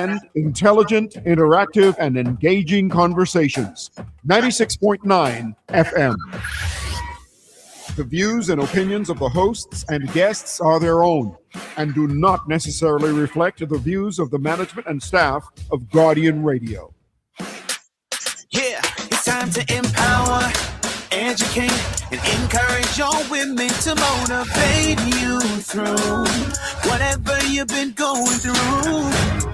and intelligent, interactive, and engaging conversations. 96.9 FM. The views and opinions of the hosts and guests are their own and do not necessarily reflect the views of the management and staff of Guardian Radio. Yeah, it's time to empower, educate, and encourage your women to motivate you through whatever you've been going through.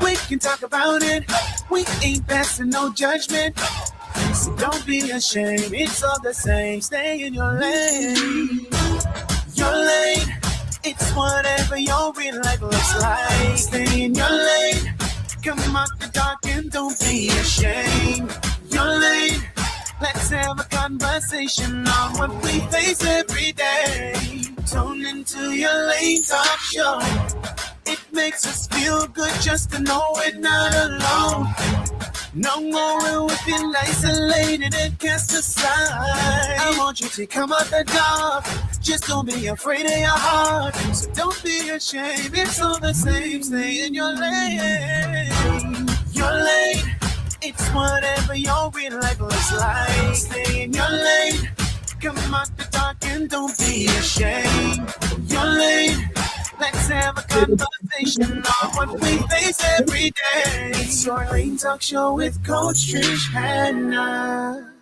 We can talk about it. We ain't passing no judgment. So don't be ashamed. It's all the same. Stay in your lane. Your lane. It's whatever your real life looks like. Stay in your lane. Come out the dark and don't be ashamed. Your lane. Let's have a conversation on what we face every day. Tune into your lane talk show. It makes us feel good just to know we're not alone. No more we feel isolated and cast aside. I want you to come out the dark. Just don't be afraid of your heart. So don't be ashamed. It's all the same. Stay in your lane. Your lane. It's whatever your real life looks like. Stay in your lane. Come out the dark and don't be ashamed. Your lane. Let's have a conversation on what we face every day. It's your Lane Talk Show with Coach Trish Hannah.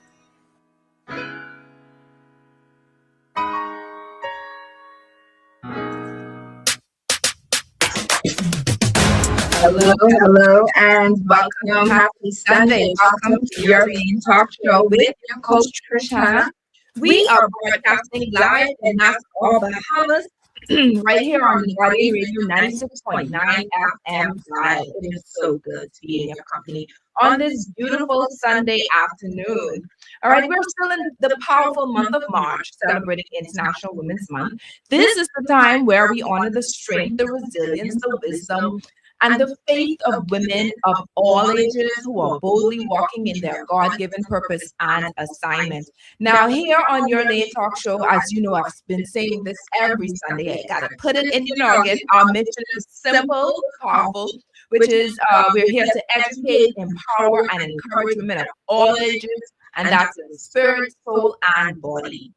Hello, and welcome. Happy Sunday. Welcome to your Lane Talk Show with your Coach Trish Hannah. We are broadcasting live in Nassau, Bahamas, right here on Guardian Radio 96.9 FM Live. It is so good to be in your company on this beautiful Sunday afternoon. All right, we're still in the powerful month of March, celebrating International Women's Month. This is the time where we honor the strength, the resilience, the wisdom, and the faith of women of all ages who are boldly walking in their God-given purpose and assignment. Now, here on your Lane Talk Show, as you know, I've been saying this every Sunday. I gotta put it in your noggin. Our mission is simple, powerful, which is we're here to educate, empower, and encourage women of all ages, and that's in spirit, soul, and body.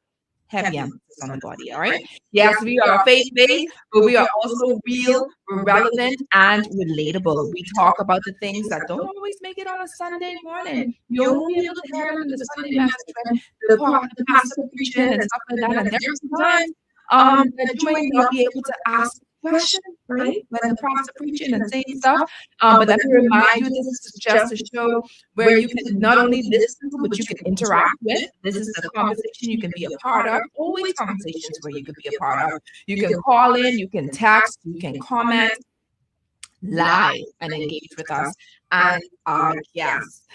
Heavy emphasis on the body, all right? Yes, we are faith-based, but we are also real, relevant, and relatable. We talk about the things that don't always make it on a Sunday morning. You won't be able to hear them in the Sunday message, the pastor preaching and stuff like that. And there's sometimes that you might not be able to ask questions, right? When the pastor preaching and saying stuff. But let me remind you, this is just a show where you can not only listen to, but you can interact with. This is a conversation you can be a part of. Always conversations where you can be a part of. You can call in, you can text, you can comment live and engage with us and our guests.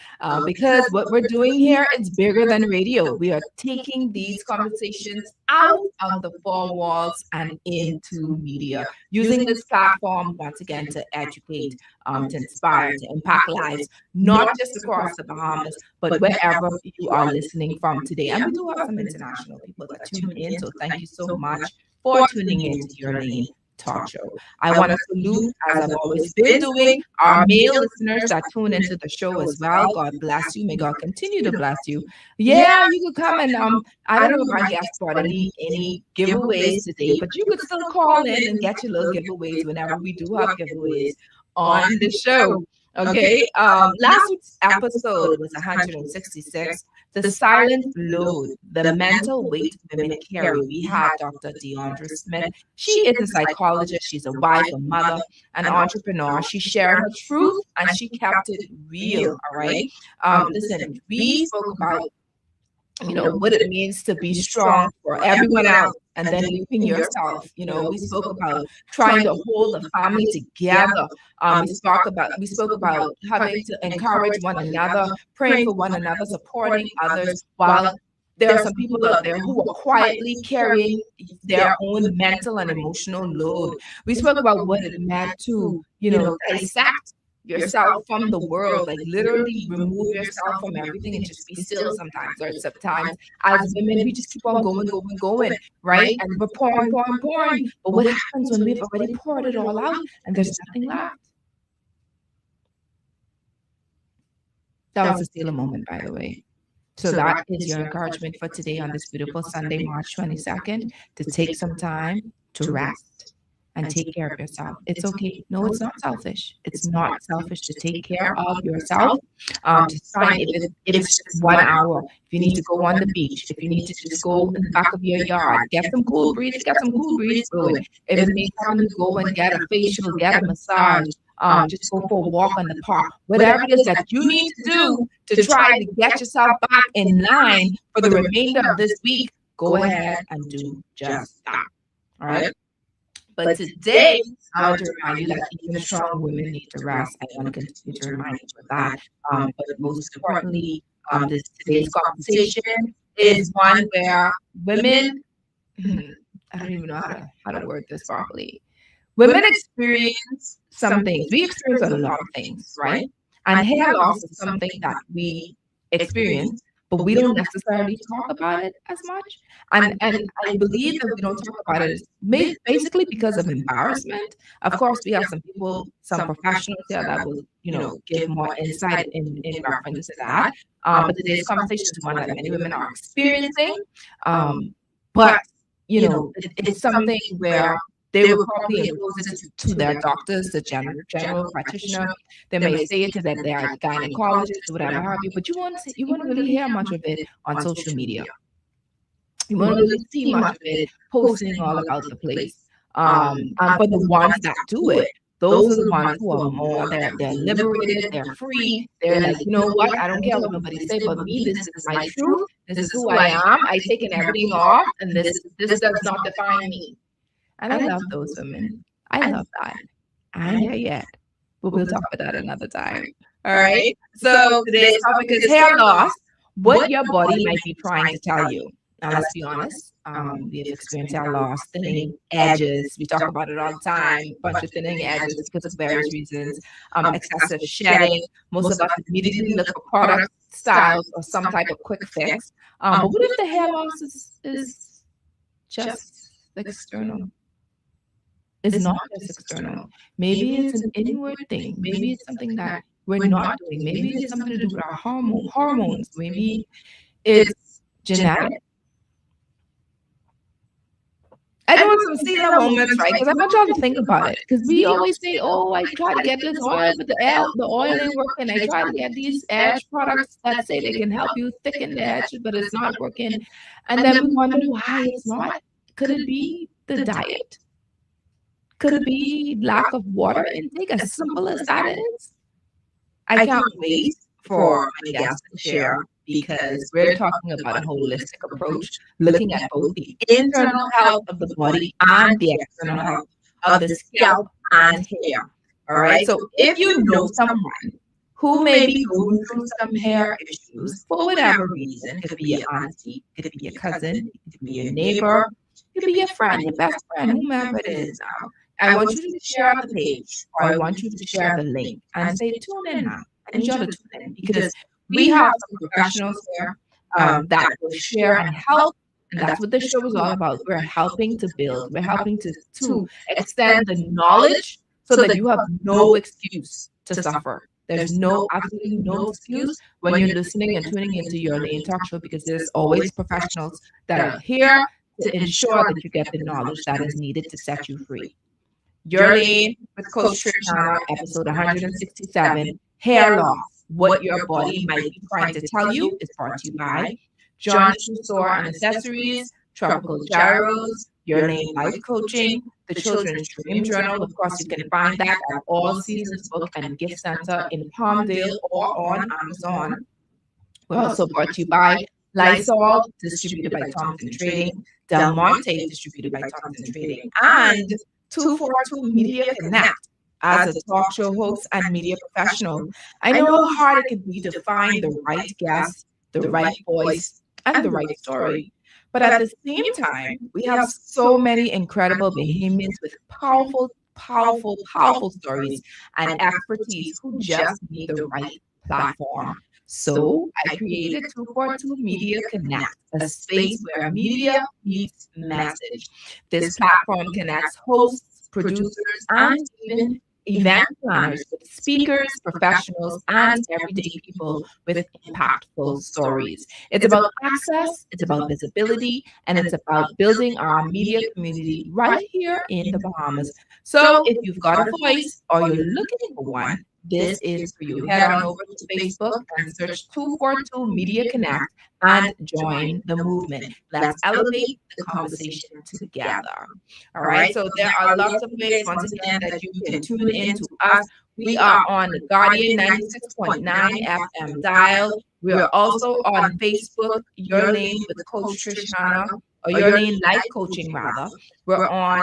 Because what we're doing here is bigger than radio. We are taking these conversations out of the four walls and into media, using this platform once again to educate, to inspire, to impact lives, not just across the Bahamas, but wherever you are listening from today. And we do have some international people that tune in, so thank you so much for tuning in to your Lane Talk Show. I want to salute, as I've always been doing, our male listeners that tune into the show as well. God bless you. May God continue to bless you. Yeah, you could come and I don't know if our guests brought any giveaways today, but you could still call in and get your little giveaways whenever we do have giveaways on the show. Okay. Last week's episode was 166. The silent load, the mental weight women carry. We had Dr. Deandra Smith. She is a psychologist. She's a wife, a mother, an entrepreneur. She shared her truth and she kept it real. All right. Listen, we spoke about, what it means to be strong for everyone else and then leaving yourself. We spoke about trying to hold the family together. We spoke about having to encourage one another, praying for one another, supporting others, while there are some people out there who are quietly carrying their own mental and emotional load. We spoke about what it meant to, dissect yourself from the world, like literally remove yourself from everything and just be still sometimes. Or sometimes as women, we just keep on going, right? And we're pouring. But what happens when we've already poured it all out and there's nothing left? That was a Sailor moment, by the way. So that is your encouragement for today on this beautiful Sunday, March 22nd, to take some time to rest and take care of yourself. It's okay. No, it's not selfish. It's not selfish to take care of yourself. Just fine if it's just 1 hour. If you need to go on the beach, if you need to just go in the back of your yard, get some cool breeze blowing. If it means having to go and get a facial, get a massage, just go for a walk on the park, whatever it is that you need to do to try to get yourself back in line for the remainder of this week, go ahead and do just that. All right. But today, I want to remind you that even strong women need to rest. I want to continue to remind you of that. But most importantly, today's conversation is one where women, I don't even know how to word this properly. Women experience some things. We experience a lot of things, right? And hair loss is something that we experience, but we don't necessarily talk about it as much. And I believe that we don't talk about it basically because of embarrassment. Of course, we have some people, some professionals here that will, give more insight in reference to that. But today's conversation is one that many women are experiencing. But it's something where they will probably impose it to their doctors, the general practitioner. They may say it to their gynecologist or whatever have you, but you won't really hear much of it on social media. You won't really see much of it posting all about the place. And for the ones that do it, those are the ones who are more, they're liberated, they're free. They're like, you know what? I don't care what nobody say, but me, this is my truth. This is who I am. I've taken everything off, and this does not define me. And I love those women. I love that. I ain't here yet, but we'll talk about that another time. All right. So today's topic is hair loss, what your body might be trying to tell you. Now, let's be honest. We've experienced hair loss, thinning edges. We talk about it all the time. A bunch of thinning edges because of various reasons. Excessive shedding. Most of us immediately look for product styles or some type of quick fix. But what if the hair loss is just external? It's not just external. Maybe it's an inward thing. Maybe it's something that we're not doing. Maybe it's something to do with our hormones. Maybe it's genetic. I don't want some Caesar moments, right? Because I want y'all to think about it. Because we always say, "Oh, I try to get this oil, but the oil ain't working. I try to get these edge products that say they can help you thicken the edge, but it's not working." And then we wonder why it's not. Could it be the diet? Could it be lack of water intake? As simple as that is. I can't wait for my guests to share, because we're talking about a holistic approach, looking at both the internal health of the body and the external health of the scalp and hair. All right. So if you know someone who may be going through some hair issues for whatever reason, it could be your auntie, it could be your cousin, it could be your neighbor, it could be your friend, your best friend, whomever it is now. I want you to share the page, or I want you to share the link and say, tune in now. I need you to tune in, because we have some professionals here that will share and help. And that's what this show is all about. We're helping to build. We're helping to extend the knowledge so that you have no excuse to suffer. There's absolutely no excuse when you're listening and tuning into your Lane Talk Show, because there's always professionals that are here to ensure that you get the knowledge that is needed to set you free. Your Lane with Coach Trishana, episode 167, hair loss. What your body might be trying to tell you is brought to you by John Shoe Store and Accessories, Tropical Gyros, Your Lane Life Coaching, the Children's Dream Journal. Of course, you can find that at All Seasons Book and Gift Center in Palmdale or on Amazon. We're also brought to you by Lysol, distributed by Thompson Trading, Del Monte, distributed by Thompson Trading, and 242 Media Connect. As a talk show host and media professional, I know how hard it can be to find the right guest, the right voice, and the right story. But at the same time, we have so many incredible Bahamians with powerful stories and expertise who just need the right platform. So I created 242 Media Connect, a space where media meets message. This platform connects hosts, producers, and even event planners, with speakers, professionals, and everyday people with impactful stories. It's about access, it's about visibility, and it's about building our media community right here in the Bahamas. So if you've got a voice or you're looking for one, this is for you. Head on over to Facebook and search 242 Media Connect and join the movement. Let's elevate the conversation together. All right. So there are lots of ways, once again, that you can tune in to us. We are on the Guardian 96.9 FM dial. We are also on Facebook, Your Lane with Coach Trishana, or Your Lane Life Coaching, rather. We're on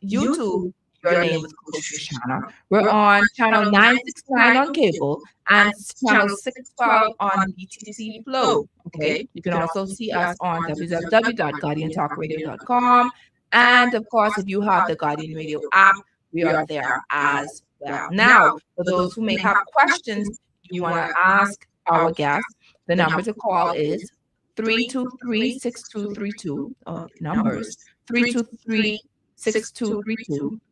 YouTube, Your Lane with Coach Trishana. We're on channel 969 on cable and channel 612 on BTC Flow. Okay. You can also see us on www.guardiantalkradio.com. And of course, if you have the Guardian Radio app, we are there as well. Now, for those who may have questions you want to ask our guests, the number to call is 323-6232. Numbers 323-6232,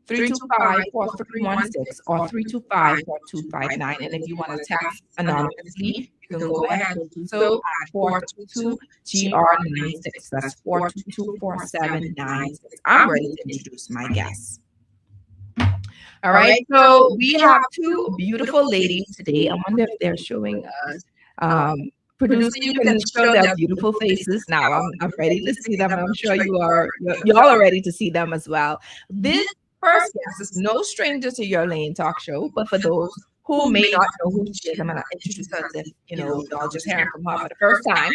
325-4316, or 325-4259. And if you want to text anonymously, you can go ahead and do so at 422-GR96. That's 422-4796. I'm ready to introduce my guests. All right, so we have two beautiful ladies today. I wonder if they're showing us. Producer, you can show their beautiful faces now. I'm ready to see them. I'm sure y'all are ready to see them as well. This first guest is no stranger to Your Lane Talk Show, but for those who may not know who she is, I'm going to introduce her as if, y'all just hearing from her for the first time.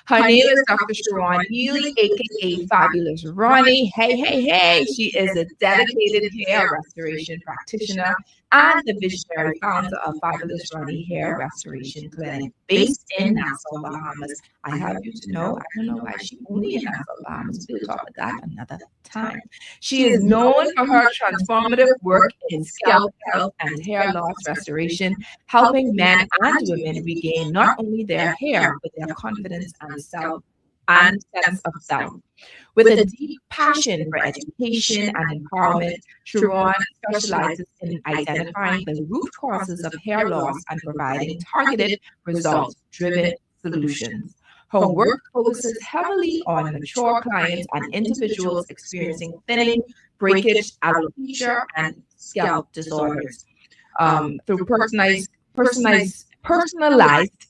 Her name is Dr. Sharron Neely, aka Fabulous Ronnie. Hey. She is a dedicated hair restoration practitioner and the visionary founder of Fabulous Ronnie Hair Restoration Clinic, based in Nassau, Bahamas. I have you to know, I don't know why she's only in Nassau, Bahamas. We'll talk about that another time. She is known for her transformative work in scalp health and hair loss restoration, helping men and women regain not only their hair, but their confidence and sense of self. With a deep passion for education and empowerment, Sharron specializes in identifying the root causes of hair loss and providing targeted, results-driven solutions. Her work focuses heavily on mature clients and individuals experiencing thinning, breakage, alopecia, and scalp disorders. Through personalized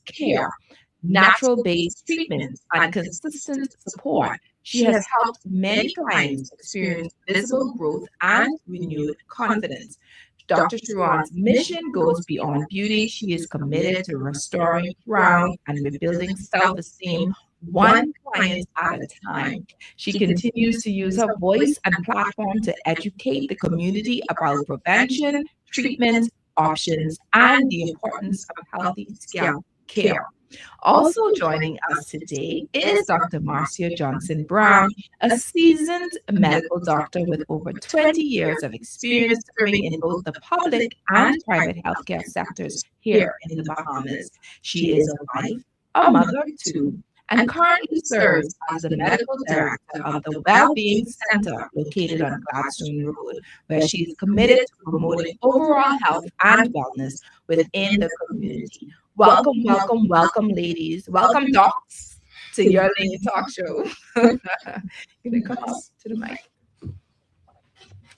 care, natural-based treatments, and consistent support, she has helped many clients experience visible growth and renewed confidence. Dr. Sharron's mission goes beyond beauty. She is committed to restoring, ground, and rebuilding self-esteem one client at a time. She continues to use her voice and platform to educate the community about prevention, treatment, options, and the importance of healthy scalp care. Also joining us today is Dr. Marcia Brown, a seasoned medical doctor with over 20 years of experience serving in both the public and private healthcare sectors here in the Bahamas. She is a wife, a mother too, and currently serves as the medical director of the Wellbeing Center located on Gladstone Road, where she is committed to promoting overall health and wellness within the community. Welcome, ladies. Welcome, docs, to Your Lane Talk Show. Gonna come up to the mic.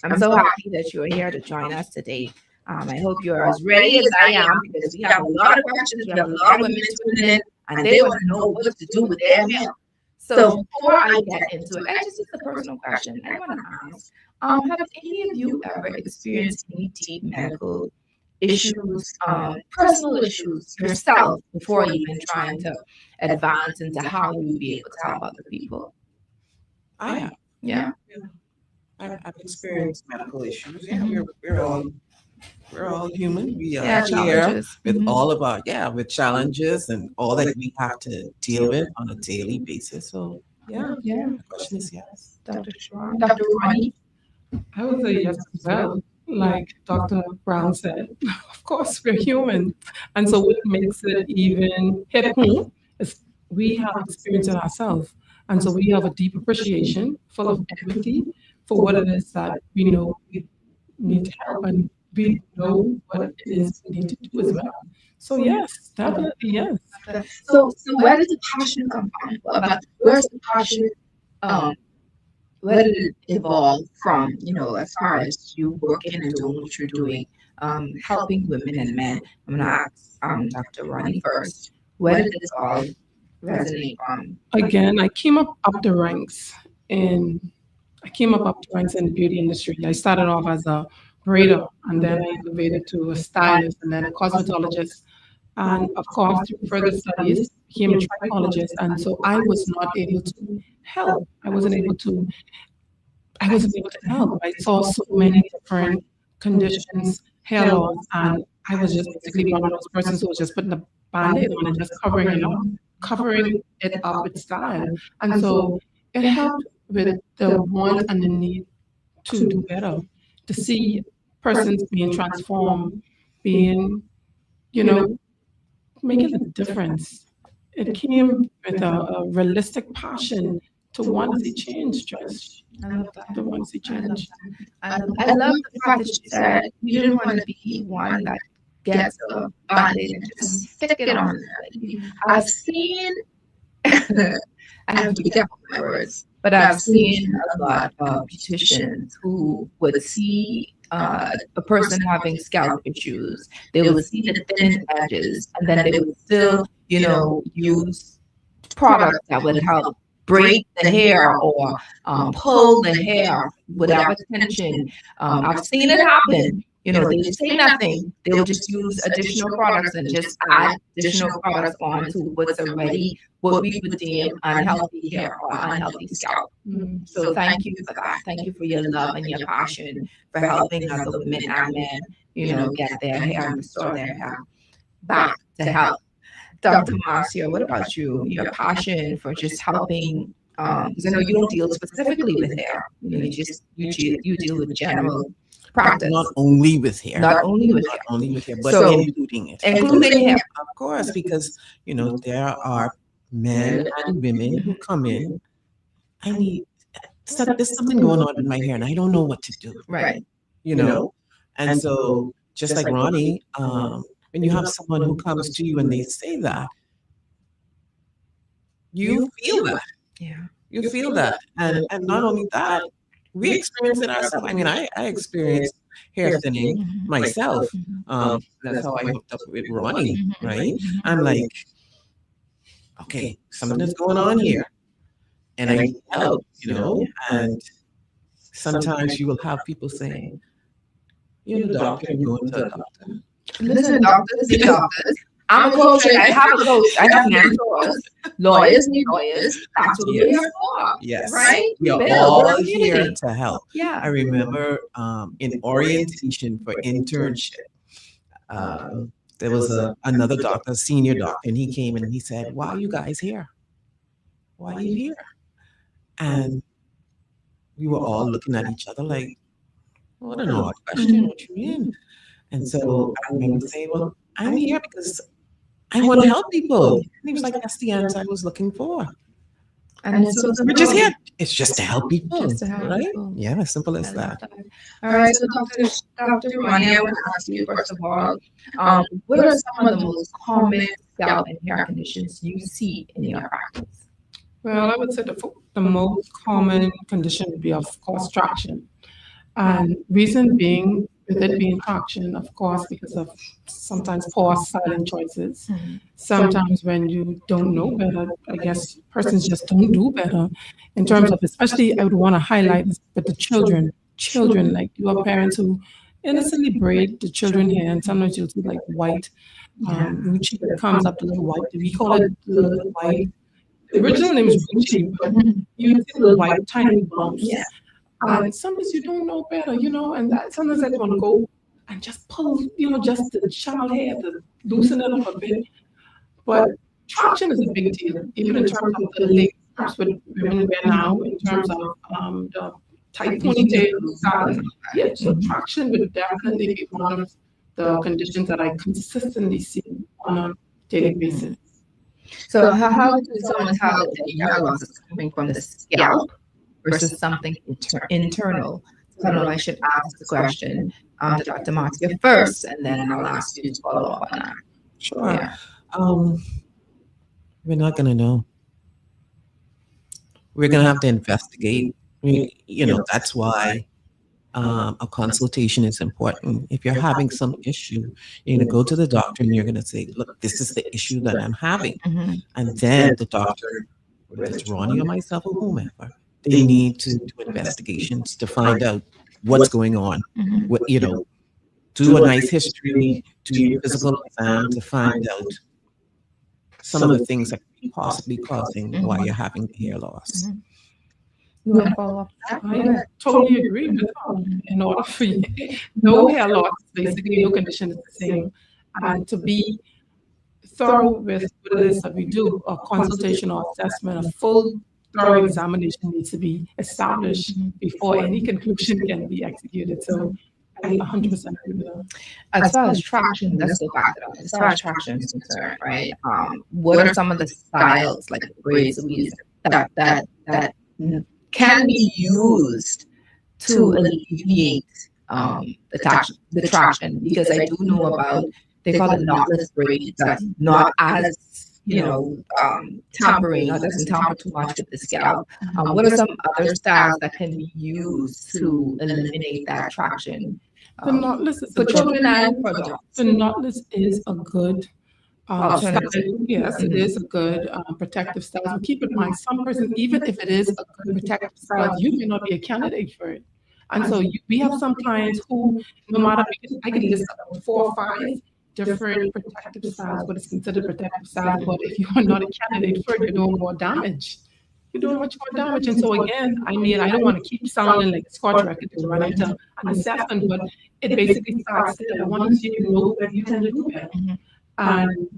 I'm so happy that you are here to join us today. I hope you're as ready as I am, because we have a lot of questions. We have a lot of women tuning in, and they want to know what to do with their hair. So before I get into it, just a personal question I want to ask. Have any of you ever experienced any deep medical issues, personal issues yourself, before even trying to advance into how you would be able to help other people? I have. Yeah. I've experienced medical issues. Yeah, we're all human. We are here challenges. with all of our with challenges and all that we have to deal with on a daily basis. So yeah. The question is yes. Dr. Sharron, Dr. Ronnie. I would say yes as well. Like Dr. Brown said, of course we're human. And so what makes it even hit home is we have experience in ourselves. And so we have a deep appreciation, full of empathy for what it is that we know we need to help. And we know what it is we need to do as well. So yes, definitely yes. So where does the passion come from? Where's the passion? Um, where did it evolve from? As far as you working and doing what you're doing, helping women and men. I'm gonna ask Dr. Ronnie first. Where did this all resonate from? Again, I came up the ranks in the beauty industry. I started off as a braider, and then I elevated to a stylist, and then a cosmetologist, and of course, through further studies, became a trichologist. And so I was not able to help. I wasn't able to help. I saw so many different conditions, hair loss, and I was just basically one of those persons who was just putting a band-aid on and just covering it up with style. And so it helped with the want and the need to do better, to see persons being transformed, being, making a difference. It came with a realistic passion to want to see change, Josh. I love that. To want to see change. I love the fact that you said you didn't want to be one that gets a band-aid and just stick it on there. I've seen, I have to be careful with my words, but I've seen a lot of beauticians who would see a person having scalp issues. They would see the thin edges, and then they would still, use products that would help break the hair or pull the hair without attention. I've seen it happen. They say nothing. They'll just use additional products and just add additional products onto what's already what we would deem unhealthy hair or unhealthy scalp. So thank you for that. Thank you for your love and your passion for helping other women and men, get their hair and restore their hair back to health. Dr. Marcia, what about you? Your passion for just helping, because I know you don't deal specifically with hair. You deal with general practice. Not only with hair. Not only with hair, but So, including it. including hair. Of course, because, there are men and women who come in. There's something going on in my hair and I don't know what to do. Right. And so just like Ronnie, when you have someone who comes to you and they say that, you feel that. Yeah. You feel that. And not only that, we experience it ourselves. I experienced hair thinning myself. That's how I hooked up with Ronnie, right? I'm like, okay, something is going on here. And I need help, and sometimes you will have people saying, you're the doctor, you're going to a doctor. Listen, doctors need doctors. I'm a coach. I have a coach. I have mentors. Lawyers need lawyers. That's what we're here for. Yes. Right? We are Build all a community. here to help. Yeah. I remember in orientation for internship, there was another doctor, a senior doctor, and he came in and he said, why are you guys here? Why are you here? And we were all looking at each other like, what an odd question, what you mean? And so I remember saying, well, I'm here because I want to help people. And he was like, that's the answer I was looking for. And so We're just here. It's just to help people, Just to help right? people. Yeah, as simple as that. All right, so Dr. Ronnie, I want to ask you first of all, what are some of the most common scalp and hair conditions you see in your practice? Well, I would say the most common condition would be, of course, traction. And reason being, with it being traction, of course, because of sometimes poor silent choices. Sometimes when you don't know better, I guess persons just don't do better in terms of, especially I would want to highlight with the children, like you have parents who innocently braid the children hair, and sometimes you'll see like white, Ruchi that comes up, the little white, we call it the little white. The original name is Ruchi, but you see the white tiny bumps. Yeah. And sometimes you don't know better, and that, sometimes I want to go and just pull, just the child hair to loosen it up a bit. But traction is a big deal, even in terms of the late steps with women wear now, in terms of the tight ponytail style. Yeah, so traction would definitely be one of the conditions that I consistently see on a daily basis. So how does someone tell that the hair loss is coming from the scalp versus something internal? I don't know if I should ask the question to Dr. Marcia first, and then I'll ask you to follow up on that. Sure. Yeah. We're not going to know. We're going to have to investigate. That's why a consultation is important. If you're having some issue, you're going to go to the doctor and you're going to say, look, this is the issue that I'm having. And then the doctor, whether it's Ronnie or myself or whomever, they need to do investigations to find out what's going on. Do a nice history, do your physical exam to find out some of the things that could be possibly causing why you're having the hair loss. You want to follow up? I totally agree with in order for you, no hair loss, basically no condition is the same. And to be thorough with what it is that we do, a consultation or assessment, a full thorough examination needs to be established before any conclusion can be executed. So I 100% agree with that. As far as traction, let's go back to that. As far as traction is concerned, right? What are some of the styles, like the braids we use, that can be used to alleviate the traction? Because I do know about, they call it knotless braids, that's not as tampering or doesn't tamper too much with the scalp. What are some other styles that can be used to eliminate that traction? The knotless is for children and for adults. The knotless is a good style. Yes, it is a good protective style. So keep in mind, some persons, even if it is a good protective style, you may not be a candidate for it. And so we have some clients who, no matter, I can list 4 or 5 different protective styles, what is considered protective styles, but if you are not a candidate for it, you're doing more damage. You're doing much more damage. And so again, I don't want to keep sounding like a Scotch record to run into an assessment, but it basically starts there. Once you know that you can do it.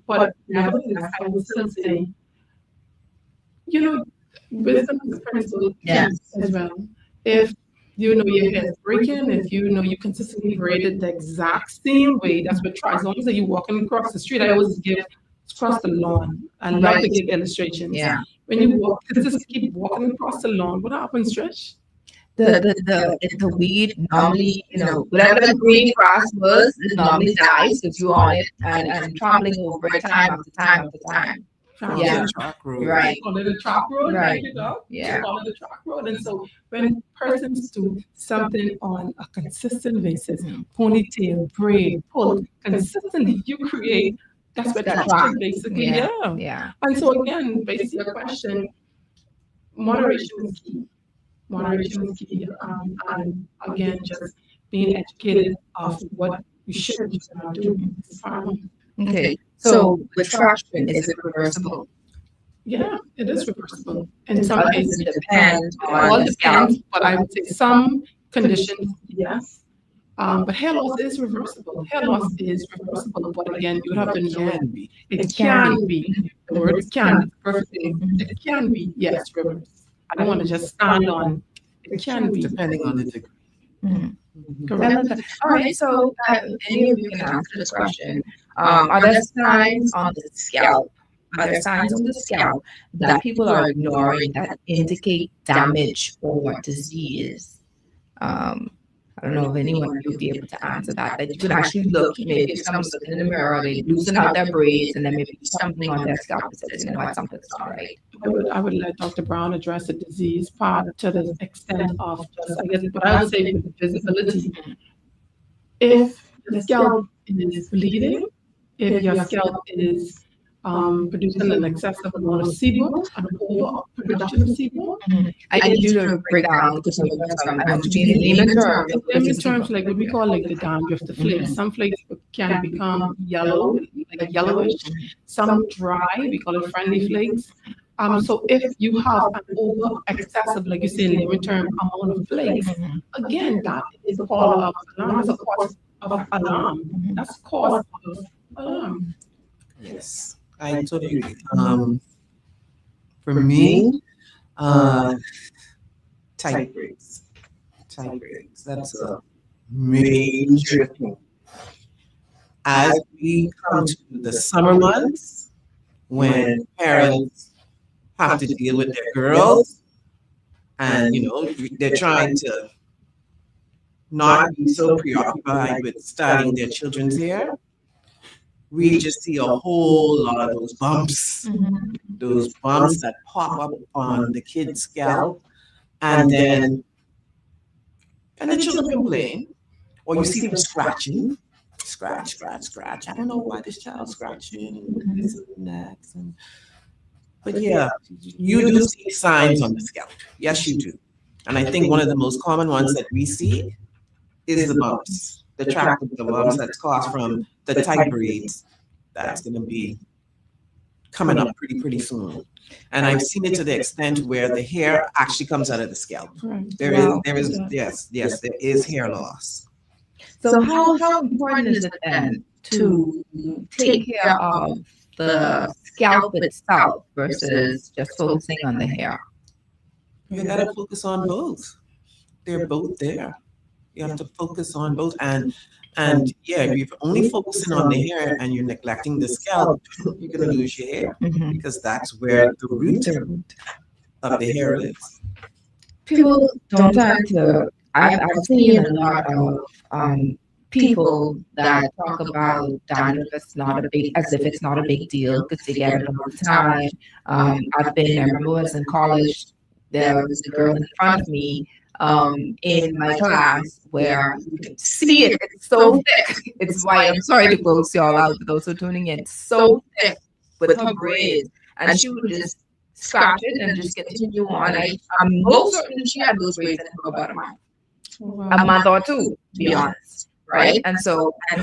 But nevertheless, I would still say, wisdom is principle as well. If you know your hair is breaking, if you know you consistently braid it the exact same way, that's what try. As long as you're walking across the street, I always give across the lawn. I love to give illustrations. Yeah. When you consistently keep walking across the lawn, what happens, Trish? The weed normally, whatever the green grass was, it normally dies if you're on it and trampling over it time after time after time. Yeah, right. Call it a track road, right? Yeah, call it a track road. And so when persons do something on a consistent basis, ponytail, braid, pull, consistently, you create. That's what traction basically. Yeah. And so again, based on your question, moderation is key. Moderation is key. And again, just being educated of what you should and should not do. Okay. So with traction, is it reversible? Yeah, it is reversible. In some cases, it depends. All depends, but I would say some conditions, yes. But hair loss is reversible. Hair loss is reversible, but again, you have to know it can be. The word can perfectly. It can be, yes, reversed. I don't want to just stand on. It can be, depending on the degree. Correct. All right. So any of you can answer this question. Are there signs on the scalp? Are there signs on the scalp that people are ignoring that indicate damage or disease? I don't know if anyone would be able to answer that. That you could actually look, maybe if someone's looking in the mirror, they loosen out their braids, and then maybe something on their scalp that says, something's not right. I would let Dr. Brown address the disease part to the extent of just, I guess, but I would say with visibility. If the scalp is bleeding, if your scalp is producing an excessive amount of sebum, an overproduction of sebum. I need you to break down because I'm in layman terms. Layman terms, like what we call like the dandruff, the flakes. Some flakes can become yellow, like yellowish. Some dry, we call it friendly flakes. So if you have an over excessive, like you say in layman term, amount of flakes, again, that is a call of alarm. That's a cause of alarm. That's cause of alarm. Yes. I totally agree. For me, tight braids. That's a major thing. As we come to the summer months, when parents have to deal with their girls, and they're trying to not be so preoccupied with styling their children's hair, we just see a whole lot of those bumps that pop up on the kid's scalp, and the children complain, or you see them scratching, scratch. I don't know why this child's scratching, this and that. But yeah, you do see signs on the scalp. Yes, you do. And I think one of the most common ones that we see is the bumps, the track of the bumps that's caused from the tight braids. That's going to be coming up pretty soon. And I've seen it to the extent where the hair actually comes out of the scalp. There is hair loss. So how important is it then to take care of the scalp itself versus just focusing on the hair? You got to focus on both. They're both there. You have to focus on both. And yeah, if you're only focusing on the hair and you're neglecting the scalp, you're going to lose your hair because that's where the root of the hair is. People don't tend to. I've seen a lot of people that talk about dandruff as if it's not a big deal because they get it all the time. I remember when I was in college, there was a girl in front of me in my class where you can see it. It's so thick. It's white. I'm sorry to gross y'all out, for those who are tuning in. It's so thick with her braids. And she would just scratch it and just continue on. I'm most certain she had those braids in for about a month or two, to be honest. Right? And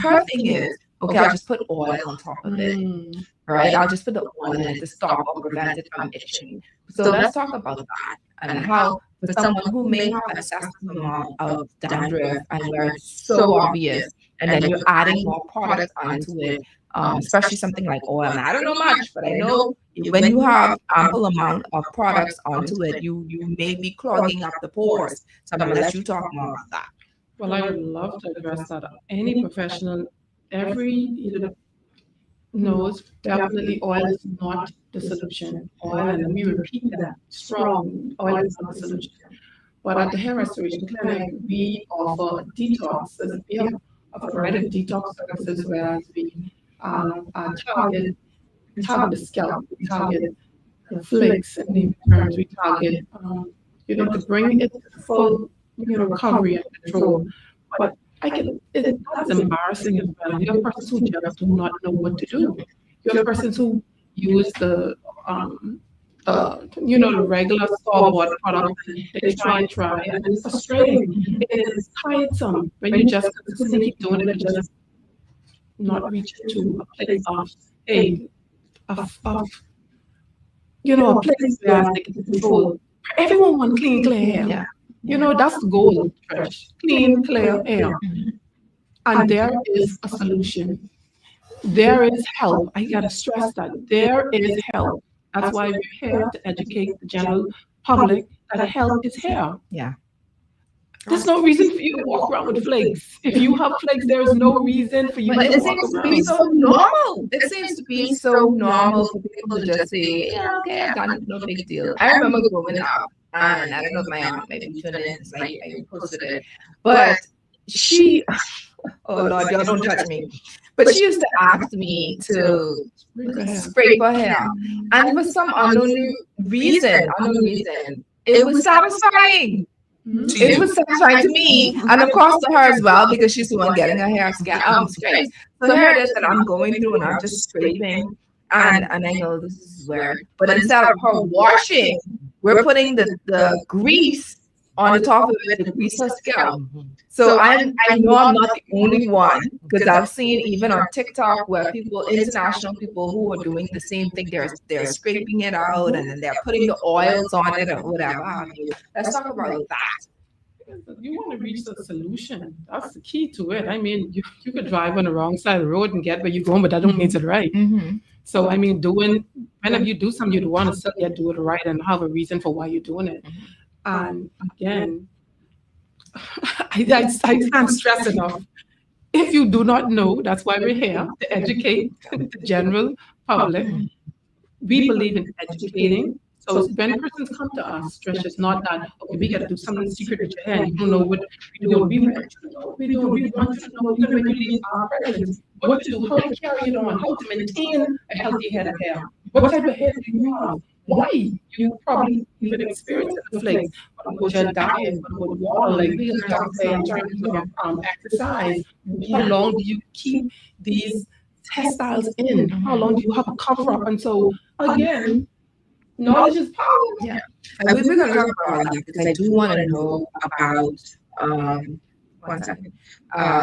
her thing is, okay, I'll just put oil on top of it. Right? I'll just put the oil in it to stop or prevent it from itching. So let's talk about that and how for someone who may have an excessive amount of dandruff and where it's so obvious, and then you're adding more products onto it, especially something like oil. And I don't know much, but I know when you have ample amount of products onto it, you may be clogging up the pores. So I'm going to let you talk more about that. Well, I would love to address that. Any professional, every knows definitely oil is not the solution. Oil, and let me repeat that, strong oil is not the solution. But at the hair restoration clinic, we offer detoxes. We have a variety of detox services where we target the scalp, we target the flakes and the terms, we target, to bring it to full recovery and control. But that's embarrassing as well. You have persons who just do not know what to do. You have persons who use the regular store-bought product. They try, and it's frustrating. It is tiresome when you just consistently keep doing it and just not reach to a place of a place where they can control. Everyone wants clean, clear hair. Yeah. That's the goal, Trish. Clean, clear hair. And there is a solution. There is help. I gotta stress that. There is help. That's why we're here to educate the general public that help is here. Yeah. There's no reason for you to walk around with flakes. If you have flakes, there is no reason for you to walk around. It seems to be so normal. It seems to be so normal for people to just say, yeah, okay, I got it, no big deal. I remember growing up, and I don't know if my aunt maybe tuned in, it's like I posted it, but she, oh Lord, y'all don't judge me. But she used to ask me to spray her hair. And for some unknown reason, it was satisfying. It was satisfying to me, and of course to her as well, because she's the one getting her hair scraped. So here it is that I'm going through and I'm just scraping, and I know this is weird, but instead of her washing, we're putting the grease on the top of it to grease her scalp. So I know I'm not the only one, because I've seen even on TikTok where international people who are doing the same thing, they're scraping it out and then they're putting the oils on it or whatever. Let's talk about that. You want to reach the solution. That's the key to it. I mean, you could drive on the wrong side of the road and get where you're going, but that don't mean it's right. So I mean, whenever you do something, you want to still do it right and have a reason for why you're doing it. And again, I can't stress enough. If you do not know, that's why we're here, to educate the general public. We believe in educating So when persons come to us, Trish, it's not that, okay, we got to do something secret with your hair. You don't know what we're doing. We want you to know what we're doing. We want you to know we're going to regulate our presence, what to do, how to carry it on, how to maintain a healthy head of hair. What type of hair do you have? Why? You probably even experience the flakes. What about your diet? What about water? Like we can talk say in terms of exercise. How long do you keep these textiles in? How long do you have a cover up? And so again, knowledge is power. Yeah. And we're going to talk about that because I do want to know about, 1 second.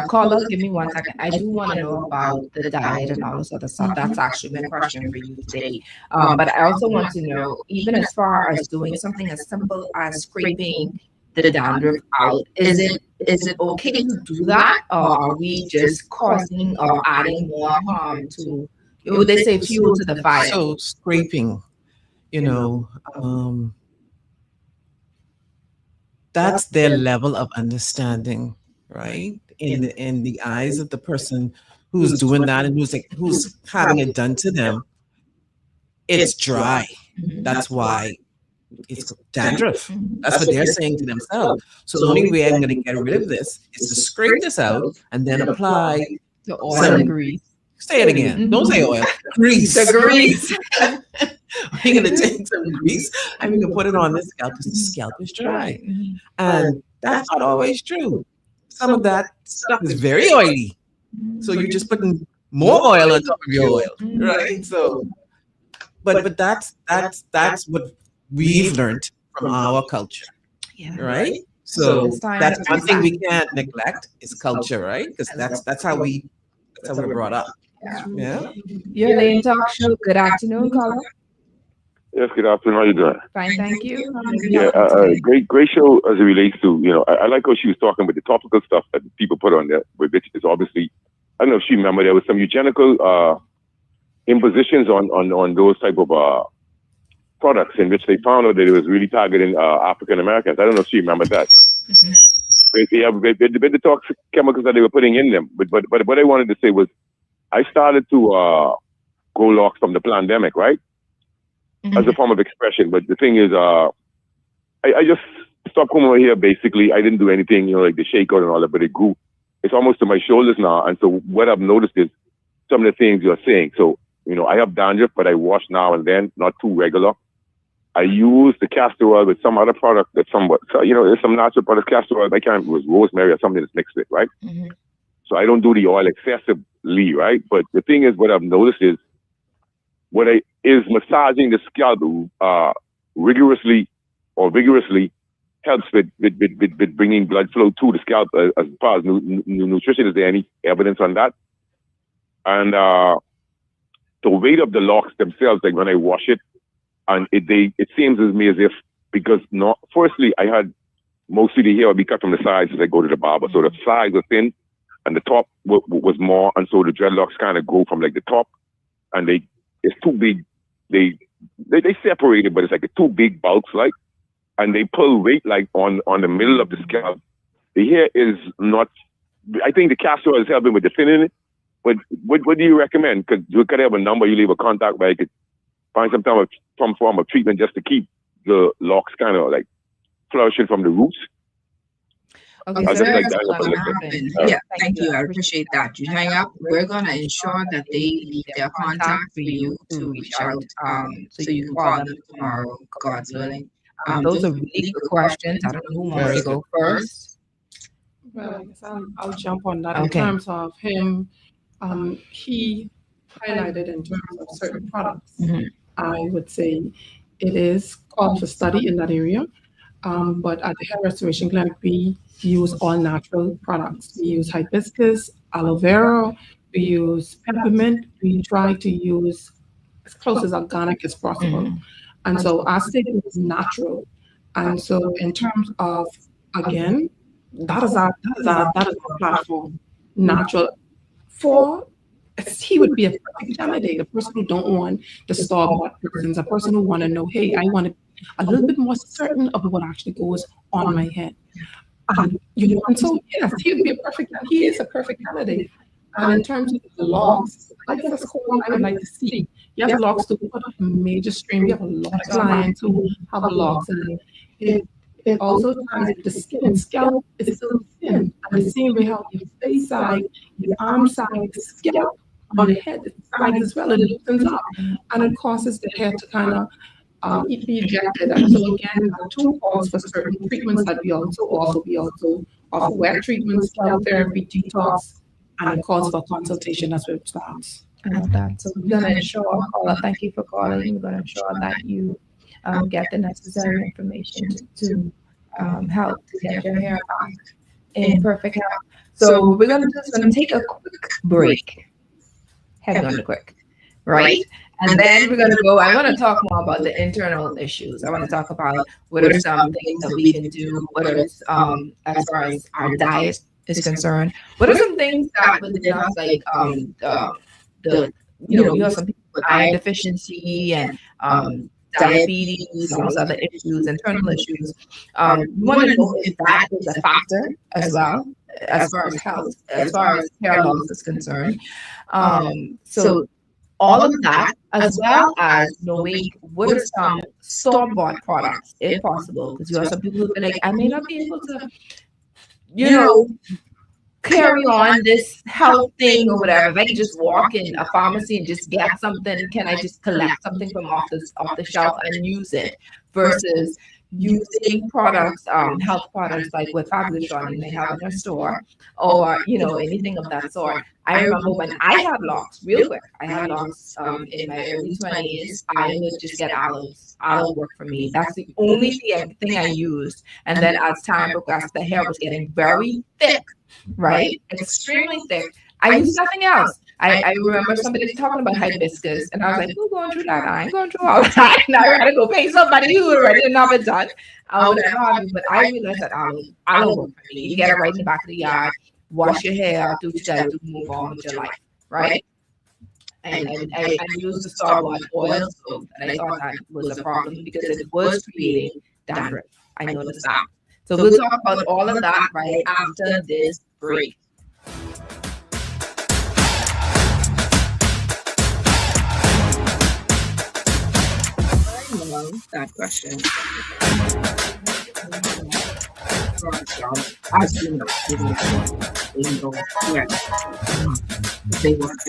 Caller, give me 1 second. I do want to know about the diet and all this other stuff. That's actually my question for you today. But I also want to know, even as far as doing something as simple as scraping the dandruff out, is it okay to do that? Or are we just causing or adding more harm to, would they say, fuel to the fire? So scraping, that's their level of understanding, right? In the eyes of the person who's doing that and who's having it done to them, it's dry. That's why it's dandruff. That's what they're saying to themselves. So the only way I'm going to get rid of this is to scrape this out and then apply The oil and grease. Say it again. Don't say oil. Grease. The grease. We're going to take some grease and we can put it on the scalp because the scalp is dry. And that's not always true. Some of that stuff is very oily. So you're just putting more oil on top of your oil, right? So, but that's what we've learned from our culture, right? So that's one thing we can't neglect is culture, right? Because that's how we're brought up. Yeah. Your Lane Talk Show. Good afternoon, caller. Yes, good afternoon. How you doing? Fine, thank you. Yeah, great show as it relates to, I like how she was talking about the topical stuff that people put on there, which is obviously, I don't know if she remember, there was some eugenical impositions on those type of products in which they found out that it was really targeting African Americans. I don't know if she remembered that. With the toxic chemicals that they were putting in them. But what I wanted to say was, I started to grow locks from the pandemic, right? As a form of expression. But the thing is, I just stopped coming over here, basically. I didn't do anything, like the shakeout and all that, but it grew. It's almost to my shoulders now. And so what I've noticed is some of the things you're saying. So, I have dandruff, but I wash now and then, not too regular. I use the castor oil with some other product that's somewhat, so, there's some natural product, castor oil, it was rosemary or something that's mixed with, right? So I don't do the oil excessively, right? But the thing is, what I've noticed is, massaging the scalp vigorously helps with bringing blood flow to the scalp as far as nutrition. Is there any evidence on that? And the weight of the locks themselves, like when I wash it, and it seems to me as if, because firstly, I had mostly the hair would be cut from the sides as I go to the barber. So the sides are thin and the top was more. And so the dreadlocks kind of go from like the top and it's too big. They separated, but it's like two big bulks, like, and they pull weight like on the middle of the scalp. The hair is not, I think the castor oil is helping with the thinning it. But what do you recommend? Because you could have a number, you leave a contact where I could find some form of treatment just to keep the locks kind of like flourishing from the roots. Okay, so that's what's going to happen. Yeah, thank you. I appreciate that. You hang up. We're going to ensure that they leave their contact for you to reach out so you can call them tomorrow, God's willing. Those are really good questions. I don't know who wants to go first. Well, I guess I'll jump on that. In terms of him, he highlighted in terms of certain products. I would say it is called for study in that area. But at the Hair Restoration Clinic, we use all natural products. We use hibiscus, aloe vera, we use peppermint. We try to use as close as organic as possible. And so our statement is natural. And so in terms of, again, that is our platform, natural. He would be a perfect candidate, a person who don't want the store-bought persons, a person who want to know, hey, I want to a little bit more certain of what actually goes on my head. And so yes, he would be he is a perfect candidate. And in terms of the logs, I guess that's what I would like to see. Yes, logs do put up a major strain. We have a lot of clients who have logs, and it also ties with the skin. Scalp is still thin. And the same way how your face side, your arm side, the scalp on the head sides as well, it loosens up, and it causes the hair to kind of be ejected. And so again, our two calls for certain treatments that we also offer wet treatments, scalp therapy, detox, and it calls for consultation as it starts. So we're going to ensure, caller, thank you for calling. We're going to ensure that you get the necessary information to help to get your hair back in perfect health. So we're going to take a quick break. Head on the quick, right? And then we're going to I want to talk more about the internal issues. I want to talk about what are some things that we can do, what are as far as our diet is concerned. What are some things that within us, like you have some people with iron deficiency and diabetes, and those other issues, internal issues. We want to know if that is a factor as well, as far as health, as far as hair loss is concerned. So all of that, as well as knowing what are some store-bought products, if possible, because you have some people who be like, I may not be able to, carry on this health thing or whatever. If I can just walk in a pharmacy and just get something, can I just collect something from off the shelf and use it, versus using products, health products like what Fabulous Sharron may have in their store, or anything of that sort. I remember when I had locks, real quick. I had locks in my early 20s. I would just get aloes. Aloe worked for me. That's the only thing I used. And then as time progressed, the hair was getting very thick, right? Extremely thick. I used nothing else. I remember somebody talking about hibiscus, and I was like, who's going through that? I ain't going through all that. And I gotta go pay somebody who already have it done. But I realized that aloe worked for me. You get it right in the back of the yard, wash your hair, do what you gotta do, move on with your life, right? And I used the store-bought oil soap, and I thought that was a problem because it was creating dandruff. I noticed that. So we'll talk about all of that right after this break. That question. They want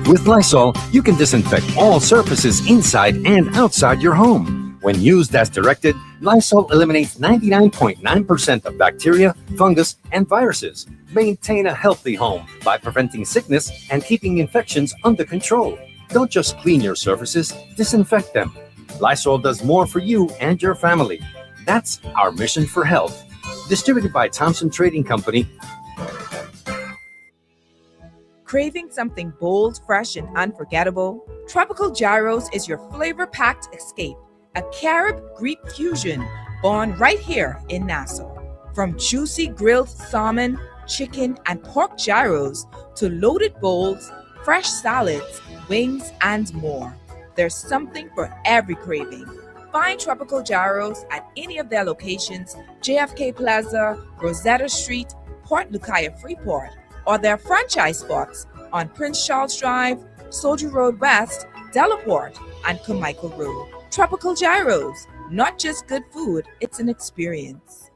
With Lysol, you can disinfect all surfaces inside and outside your home. When used as directed, Lysol eliminates 99.9% of bacteria, fungus, and viruses. Maintain a healthy home by preventing sickness and keeping infections under control. Don't just clean your surfaces, disinfect them. Lysol does more for you and your family. That's our mission for health. Distributed by Thompson Trading Company. Craving something bold, fresh, and unforgettable? Tropical Gyros is your flavor-packed escape. A Carib-Greek fusion born right here in Nassau. From juicy grilled salmon, chicken, and pork gyros to loaded bowls, fresh salads, wings, and more. There's something for every craving. Find Tropical Gyros at any of their locations, JFK Plaza, Rosetta Street, Port Lucaya Freeport, or their franchise spots on Prince Charles Drive, Soldier Road West, Delaport, and Carmichael Road. Tropical Gyros, not just good food, it's an experience.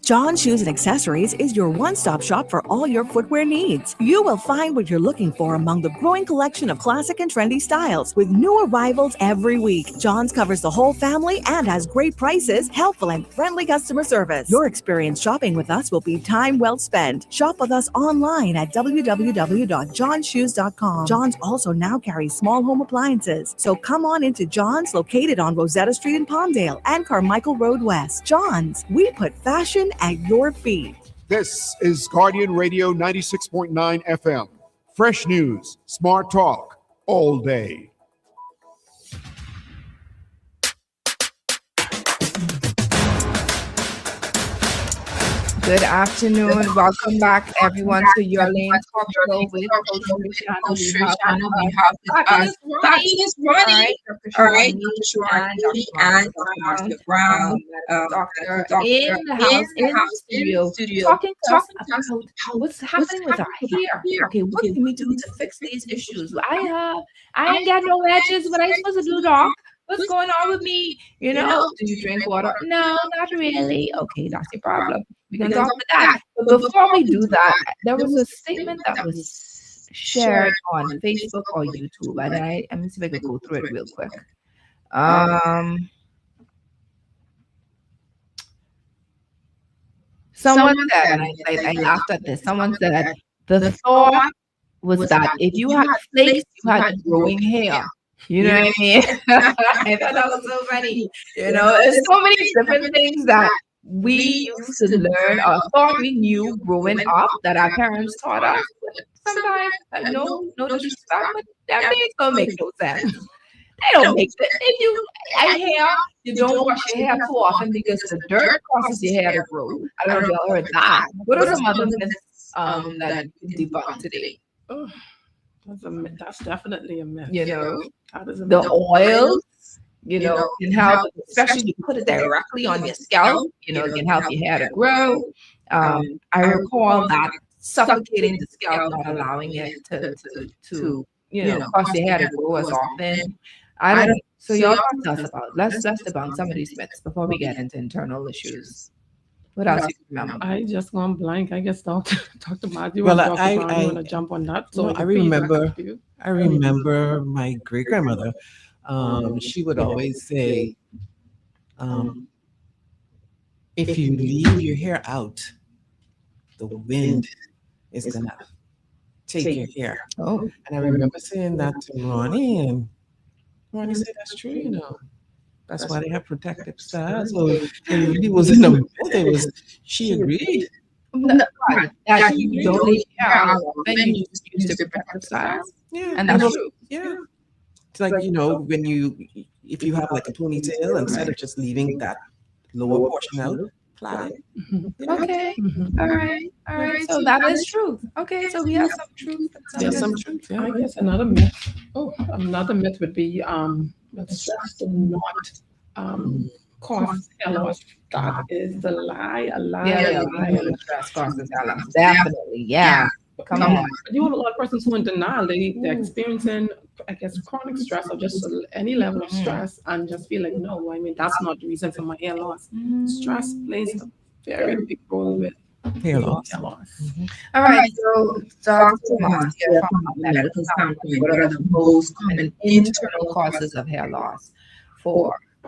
John Shoes and Accessories is your one-stop shop for all your footwear needs. You will find what you're looking for among the growing collection of classic and trendy styles with new arrivals every week. John's covers the whole family and has great prices, helpful and friendly customer service. Your experience shopping with us will be time well spent. Shop with us online at www.johnshoes.com. John's also now carries small home appliances. So come on into John's, located on Rosetta Street in Palmdale and Carmichael Road West. John's, we put fashion at your feet. This is Guardian Radio 96.9 FM. Fresh news, smart talk, all day. Good afternoon. Welcome back, everyone, to your lane talk show with Coach Trishana. We have fabulous Ronnie. All right, Dr. Sharron Neely and Dr. Marcia Brown, doctor in the house, in the studio, talking to us about what's happening with our hair. Okay, what can we do to fix these issues? I ain't got no edges. What I supposed to do, doc? What's going on with me? You know, do you drink water? No, not really. Okay, that's your problem. We can talk about that. But before we do that, there was a statement that was shared on Facebook or YouTube, and let me see if I can go through it real quick. Someone said, and I laughed at this. Someone said the thought was that if you had flakes, you had growing hair. You know what I mean? I thought that was so funny. You know, there's so many different things that we used to learn or thought we knew growing up that our parents taught us. But sometimes, no disrespect, but that things don't make no sense. They don't make sense. If you hair, you don't wash your hair too often because the dirt causes your hair to grow. I don't know if y'all heard that. What are some other myths that you debunk today? Oh, that's definitely a myth. You know, the oils, you know, can help, especially you put it directly on your scalp, you know, it can help your hair to grow. I recall that suffocating the scalp, not allowing it to you know, cause your hair to grow as often. So y'all talk to us about, let's debunk some of these myths before we get into internal issues. What else you remember? I just gone blank. I guess Dr. Matthew Well, I want to jump on that. So I remember my great grandmother. She would always say, if you leave your hair out, the wind is gonna take your hair. Oh, and I remember saying that to Ronnie, and Ronnie said, "That's true, you know. That's why they have protective styles." So it really wasn't a myth. It was, she agreed. That you don't leave your hair out, then you just use the protective styles. Yeah, And that's true. Yeah. It's like, you know, if you have like a ponytail, instead of just leaving that lower portion out, plait it. Okay. All right. So that is true. Okay. So we have some truth. There's some truth. Yeah. I guess another myth would be that stress does not cause hair loss. That is the lie. A lie. Stress causes hair loss. Definitely. Yeah. Come on. You have a lot of persons who are in denial. They're experiencing, I guess, chronic stress or just any level of stress and just feel like, no, I mean, that's not the reason for my hair loss. Stress plays a very big role with Hair loss. All right. So, Dr. Marcia, from a medical standpoint, what are the most common internal causes of hair loss?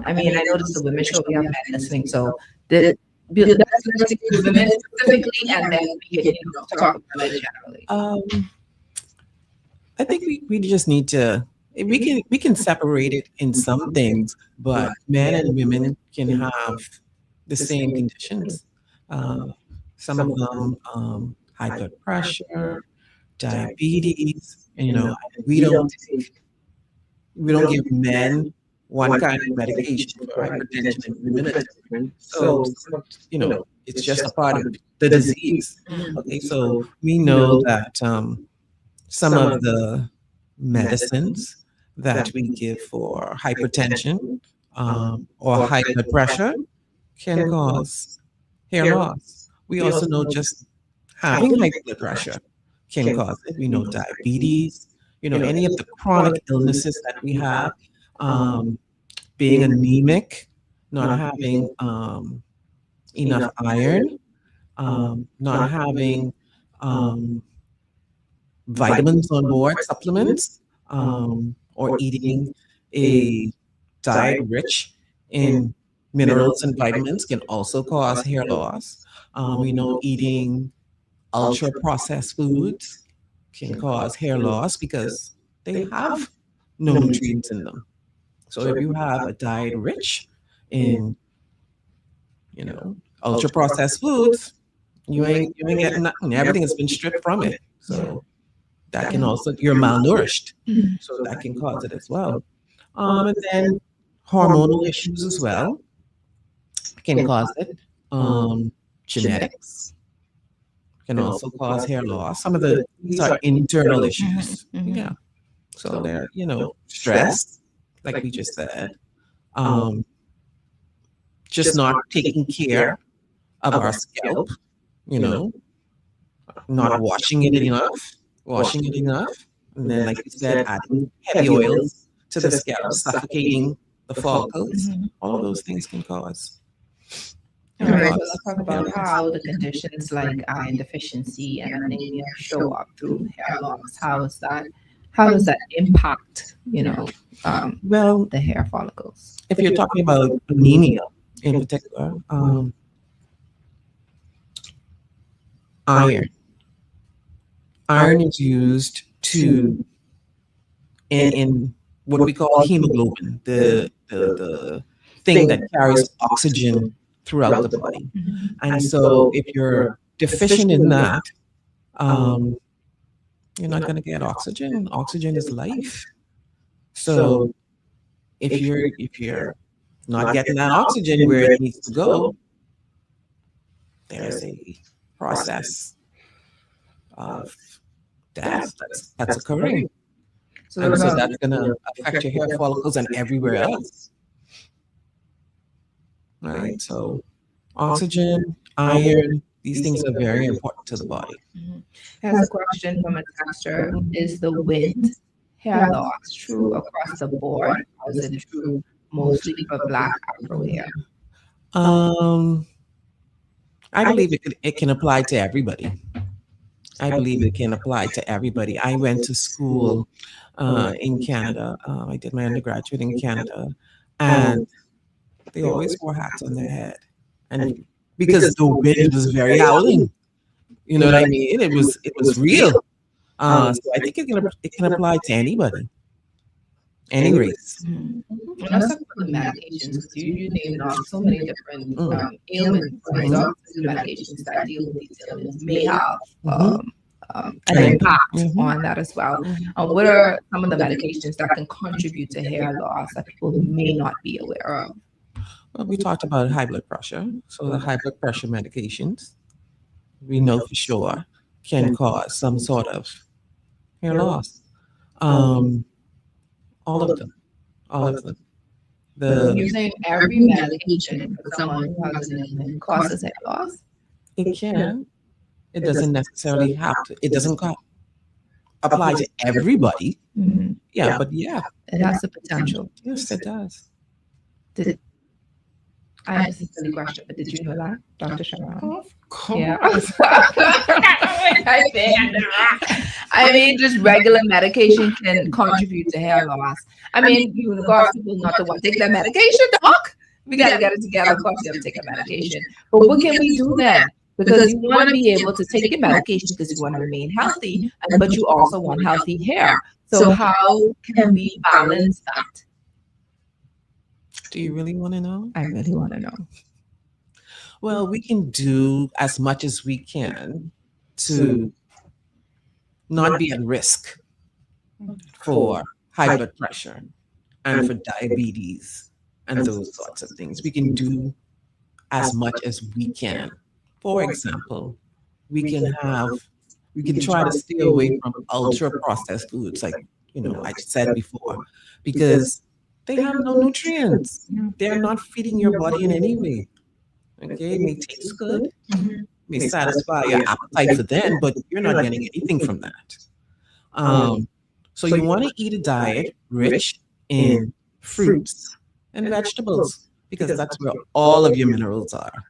I mean, I noticed the women show we have men listening, so let's stick to women specifically, and then we can talk about it generally. I think we just need to, we can separate it in some things, but men and women can have the same conditions. Some of them high blood pressure, diabetes, and you know, we don't give men one kind of medication for hypertension and women are different. So, you know, it's just a part of the disease. Okay, so we know that some of the medicines that we give for hypertension or high blood pressure can cause hair loss. We also know just having high blood pressure can cause it. We know diabetes, you know, any of the chronic illnesses that we have, being anemic, not having enough iron, not having vitamins on board, supplements, or eating a diet rich in minerals and vitamins can also cause hair loss. We know eating ultra processed foods can cause hair loss because they have no nutrients in them. So if you have a diet rich in, you know, ultra processed foods, you ain't getting nothing. Everything has been stripped from it. So that can also, you're malnourished. So that can cause it as well. And then hormonal issues as well can cause it. genetics can also cause hair loss. Some of these are internal issues. Yeah. So they're, stress, like we just said, just not taking care of our scalp, not washing it enough. And then, like you said, adding heavy oils to the scalp, suffocating the follicles. All of those things can cause. All right, so let's talk about how the conditions like iron deficiency and anemia show up through hair loss. How does that impact, Well, the hair follicles? if you're talking about anemia in particular, iron is used to in what we call hemoglobin, the thing that carries oxygen throughout the body. And so if you're deficient in that, you're not going to get oxygen. Oxygen is life. So if you're not getting that oxygen where it needs to go, there's a process of death that's occurring. And so that's going to affect your hair follicles and everywhere else. Right? So oxygen, iron, these things are very important to the body. Has a question from a texter: is the wind hair loss true across the board, or is it true mostly for Black Afro hair? I believe it can apply to everybody. I went to school in Canada. I did my undergraduate in Canada, and they always wore hats on their head, and because the wind was very howling, you know what I mean? It was real. So I think it can apply to anybody, any race. Let's talk about the medications, because you named off so many different ailments. Right? So the medications that deal with these ailments may have an impact on that as well. What are some of the medications that can contribute to hair loss that people may not be aware of? Well, we talked about high blood pressure. So the high blood pressure medications, we know for sure, can cause some sort of hair loss. All of them. You're saying every medication for someone who has an ailment causes hair loss? It can. It doesn't necessarily have to. It doesn't apply to everybody. Yeah, but yeah. It has the potential. Yes, it does. I have a silly question, but did you know that, Dr. Sharron? Of course. Yeah. I mean, just regular medication can contribute to hair loss. I mean, you got people not to want to take their medication, doc. We got to get it together. Of course, you have to take a medication. But what can we do then? Because you want to be able to take your medication because you want to remain healthy, but you also want healthy hair. So how can we balance that? Do you really want to know? I really want to know. Well, we can do as much as we can to not be at risk for high blood pressure and for diabetes and those sorts of things. We can do as much as we can. For example, we can try to stay away from ultra processed foods, like I said before, because they have no nutrients. They're not feeding your body in any way. Okay, it may taste good, may satisfy your appetite for then, but you're not getting anything from that. So you want to eat a diet rich in fruits and vegetables, because that's where all of your minerals are.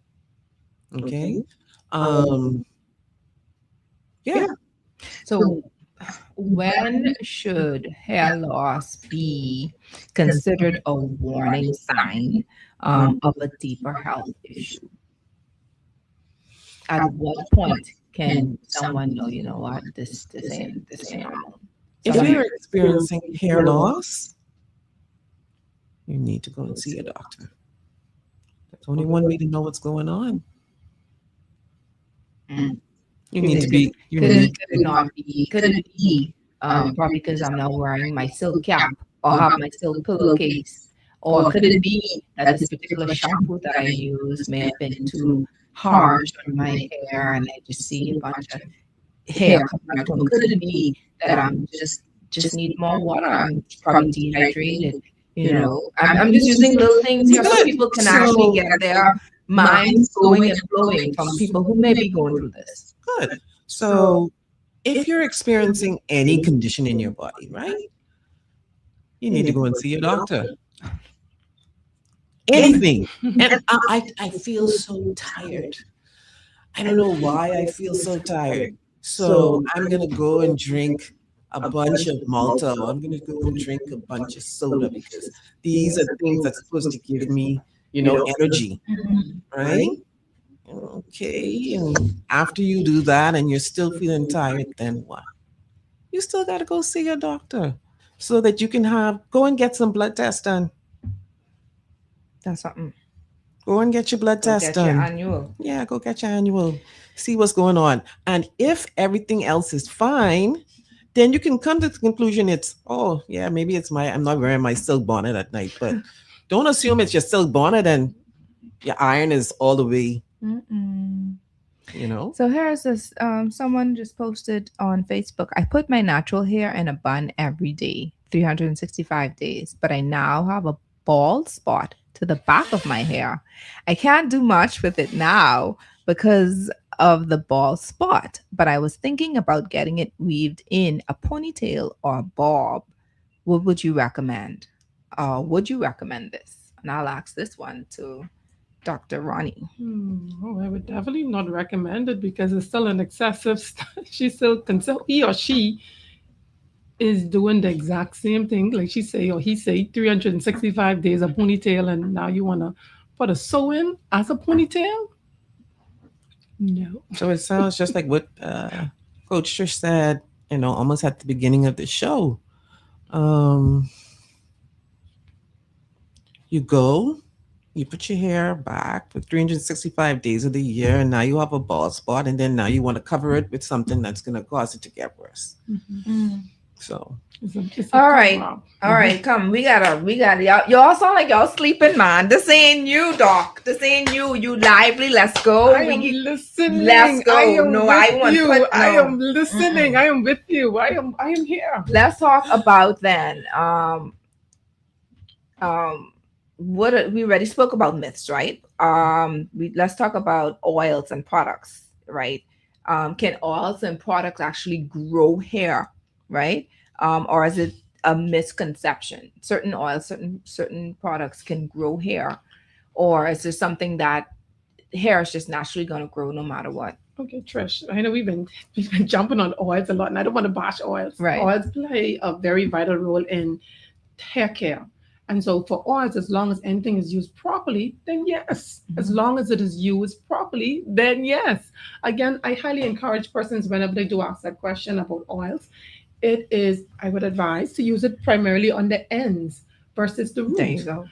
Okay. Yeah. So when should hair loss be considered a warning sign of a deeper health issue? At what point can someone know, you know what, this ain't normal? If you're experiencing hair loss, you need to go and see a doctor. There's only one way to know what's going on. You need to be. Could it be probably because I'm not wearing my silk cap or have my silk pillowcase, or could it be that this particular shampoo that I use may have been too harsh on my hair, and I just see a bunch of hair coming out. Could it be that I'm just need more water? I'm probably dehydrated. I'm just using little things here so people can actually get their minds going and flowing from people who may be going through this. Good. So if you're experiencing any condition in your body, right? You need to go and see your doctor. Anything. And I feel so tired. I don't know why I feel so tired. So I'm going to go and drink a bunch of Malta, or I'm going to go and drink a bunch of soda, because these are things that's supposed to give me, energy, right? Okay. And after you do that and you're still feeling tired, then what? You still got to go see your doctor so that you can go and get some blood tests done. That's something. Go and get your blood test done. Your annual. Yeah, go get your annual. See what's going on. And if everything else is fine, then you can come to the conclusion maybe I'm not wearing my silk bonnet at night, but don't assume it's your silk bonnet and your iron is all the way, So here's this, someone just posted on Facebook, I put my natural hair in a bun every day, 365 days, but I now have a bald spot to the back of my hair. I can't do much with it now because of the bald spot, but I was thinking about getting it weaved in a ponytail or a bob. What would you recommend? Would you recommend this? And I'll ask this one to Dr. Ronnie. I would definitely not recommend it because it's still an excessive. He or she is doing the exact same thing, like she say or he say, 365 days a ponytail, and now you want to put a sew-in as a ponytail? No. So it sounds just like what Coach Trish said, almost at the beginning of the show. You go, you put your hair back for 365 days of the year, and now you have a bald spot, and then now you want to cover it with something that's going to cause it to get worse. So all right, come. We gotta y'all sound like y'all sleeping, man. This ain't you, doc. This ain't you. You lively. Let's go. I am listening. Let's go. I am listening. I am with you. I am here. Let's talk about then. What we already spoke about myths, right? Let's talk about oils and products, right? Can oils and products actually grow hair, right? Or is it a misconception? Certain oils, certain products can grow hair, or is there something that hair is just naturally going to grow no matter what? Okay, Trish, I know we've been jumping on oils a lot, and I don't want to bash oils. Right. Oils play a very vital role in hair care. And so for oils, as long as anything is used properly, then yes. As long as it is used properly, then yes. Again, I highly encourage persons whenever they do ask that question about oils, I would advise to use it primarily on the ends versus the root. There you go.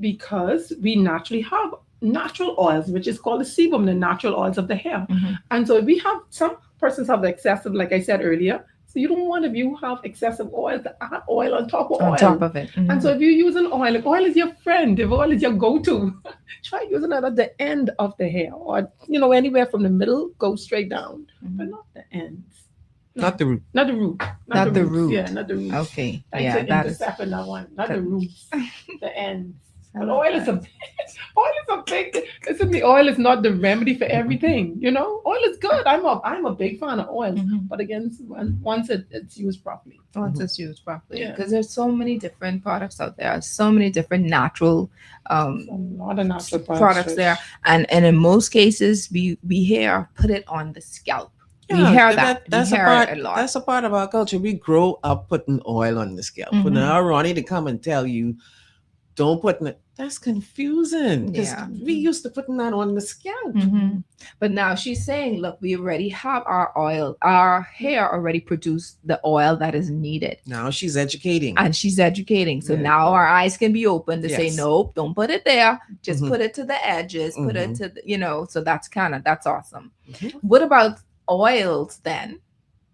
Because we naturally have natural oils, which is called the sebum, the natural oils of the hair. And so we have, some persons have the excessive, like I said earlier. So you don't want, if you have excessive oil, to add oil on top of oil. On top of it. And so if you use an oil, if oil is your friend, if oil is your go-to, try using it at the end of the hair, or anywhere from the middle, go straight down, but not the ends. Not the root. Not the root. Not the root. Yeah, not the root. Okay. Thanks Yeah, to intercept that one. Not the roots. The ends. But oil is a big. Listen, the oil is not the remedy for everything. Oil is good. I'm a big fan of oil, but again, once it's used properly. Once it's used properly, Yeah. because there's so many different products out there. So many different natural A lot of natural products there, and in most cases, we hear put it on the scalp. We hear that. That's we hear a part. it a lot. That's a part of our culture. We grow up putting oil on the scalp. For now, Ronnie to come and tell you, don't put it. That's confusing. Because we used to putting that on the scalp. But now she's saying, look, we already have our oil. Our hair already produced the oil that is needed. Now she's educating. And she's educating. So now our eyes can be open to say, nope, don't put it there. Just put it to the edges. Put it to the, so that's awesome. What about oils then?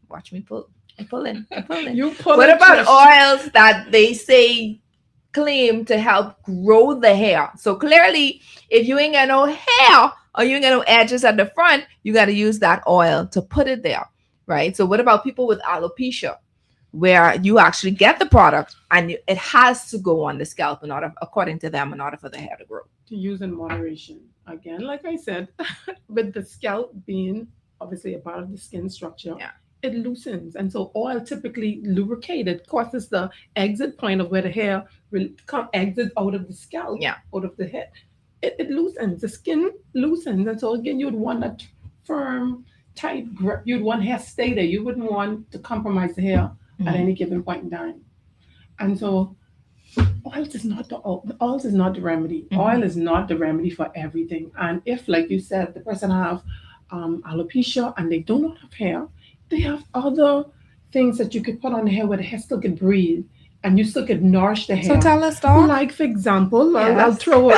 Watch me pull. I'm pulling. What about oils that they say claim to help grow the hair? So clearly, if you ain't got no hair or you ain't got no edges at the front, you got to use that oil to put it there, right? So what about people with alopecia, where you actually get the product and it has to go on the scalp in order, according to them, in order for the hair to grow? To use in moderation. Again, like I said, with the scalp being obviously a part of the skin structure, Yeah. it loosens. And so oil typically lubricates. It causes the exit point of where the hair will come exit out of the scalp, Yeah. out of the head. It loosens. The skin loosens. And so again, you'd want that firm, tight grip. You'd want hair stay there. You wouldn't want to compromise the hair at any given point in time. And so oils is not the remedy. Oil is not the remedy for everything. And if, like you said, the person have alopecia and they do not have hair, they have other things that you could put on the hair where the hair still could breathe and you still could nourish the hair. So tell us, Doc. Like, for example, Yes. I'll throw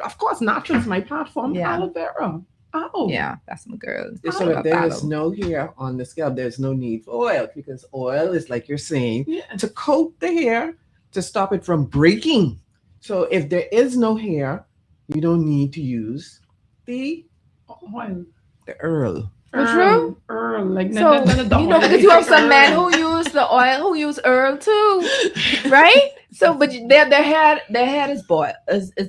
of course, natural is my platform. Yeah. Aloe vera. Oh, Yeah, that's my girl. So if there is Aloe. no hair on the scalp, there's no need for oil, because oil is, like you're saying, Yeah. to coat the hair to stop it from breaking. So if there is no hair, you don't need to use the oil. Earl. True. Earl, like So, because you have some men who use the oil, who use Earl too, right? So, but their head is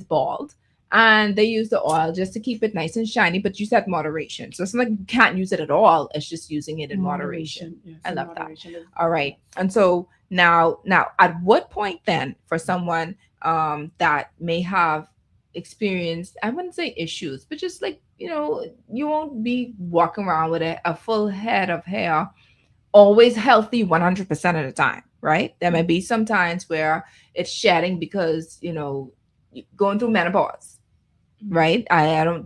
bald, and they use the oil just to keep it nice and shiny. But you said moderation, so it's not like you can't use it at all. It's just using it in moderation. Yes, I in love that. moderation. All right, and so now, at what point then, for someone that may have experienced, I wouldn't say issues, but just like, you won't be walking around with a full head of hair always healthy 100% of the time, right? There may be some times where it's shedding because, going through menopause, right?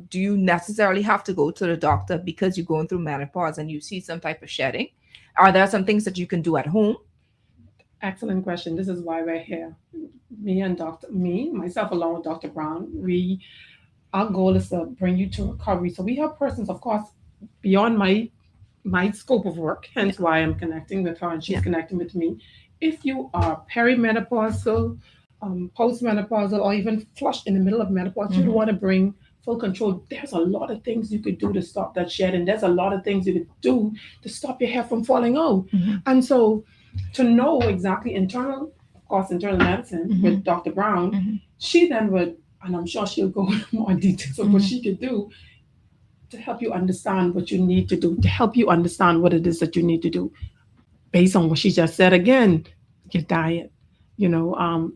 Do you necessarily have to go to the doctor because you're going through menopause and you see some type of shedding? Are there some things that you can do at home? Excellent question. This is why we're here. Myself, along with Dr. Brown, our goal is to bring you to recovery. So we have persons, of course, beyond my scope of work, hence why I'm connecting with her and she's connecting with me. If you are perimenopausal, postmenopausal, or even flushed in the middle of menopause, you'd want to bring full control. There's a lot of things you could do to stop that shedding. There's a lot of things you could do to stop your hair from falling out. And so to know exactly internal medicine with Dr. Brown, she then would, and I'm sure she'll go into more details of what she could do to help you understand what you need to do, to help you understand what it is that you need to do based on what she just said. Again, your diet,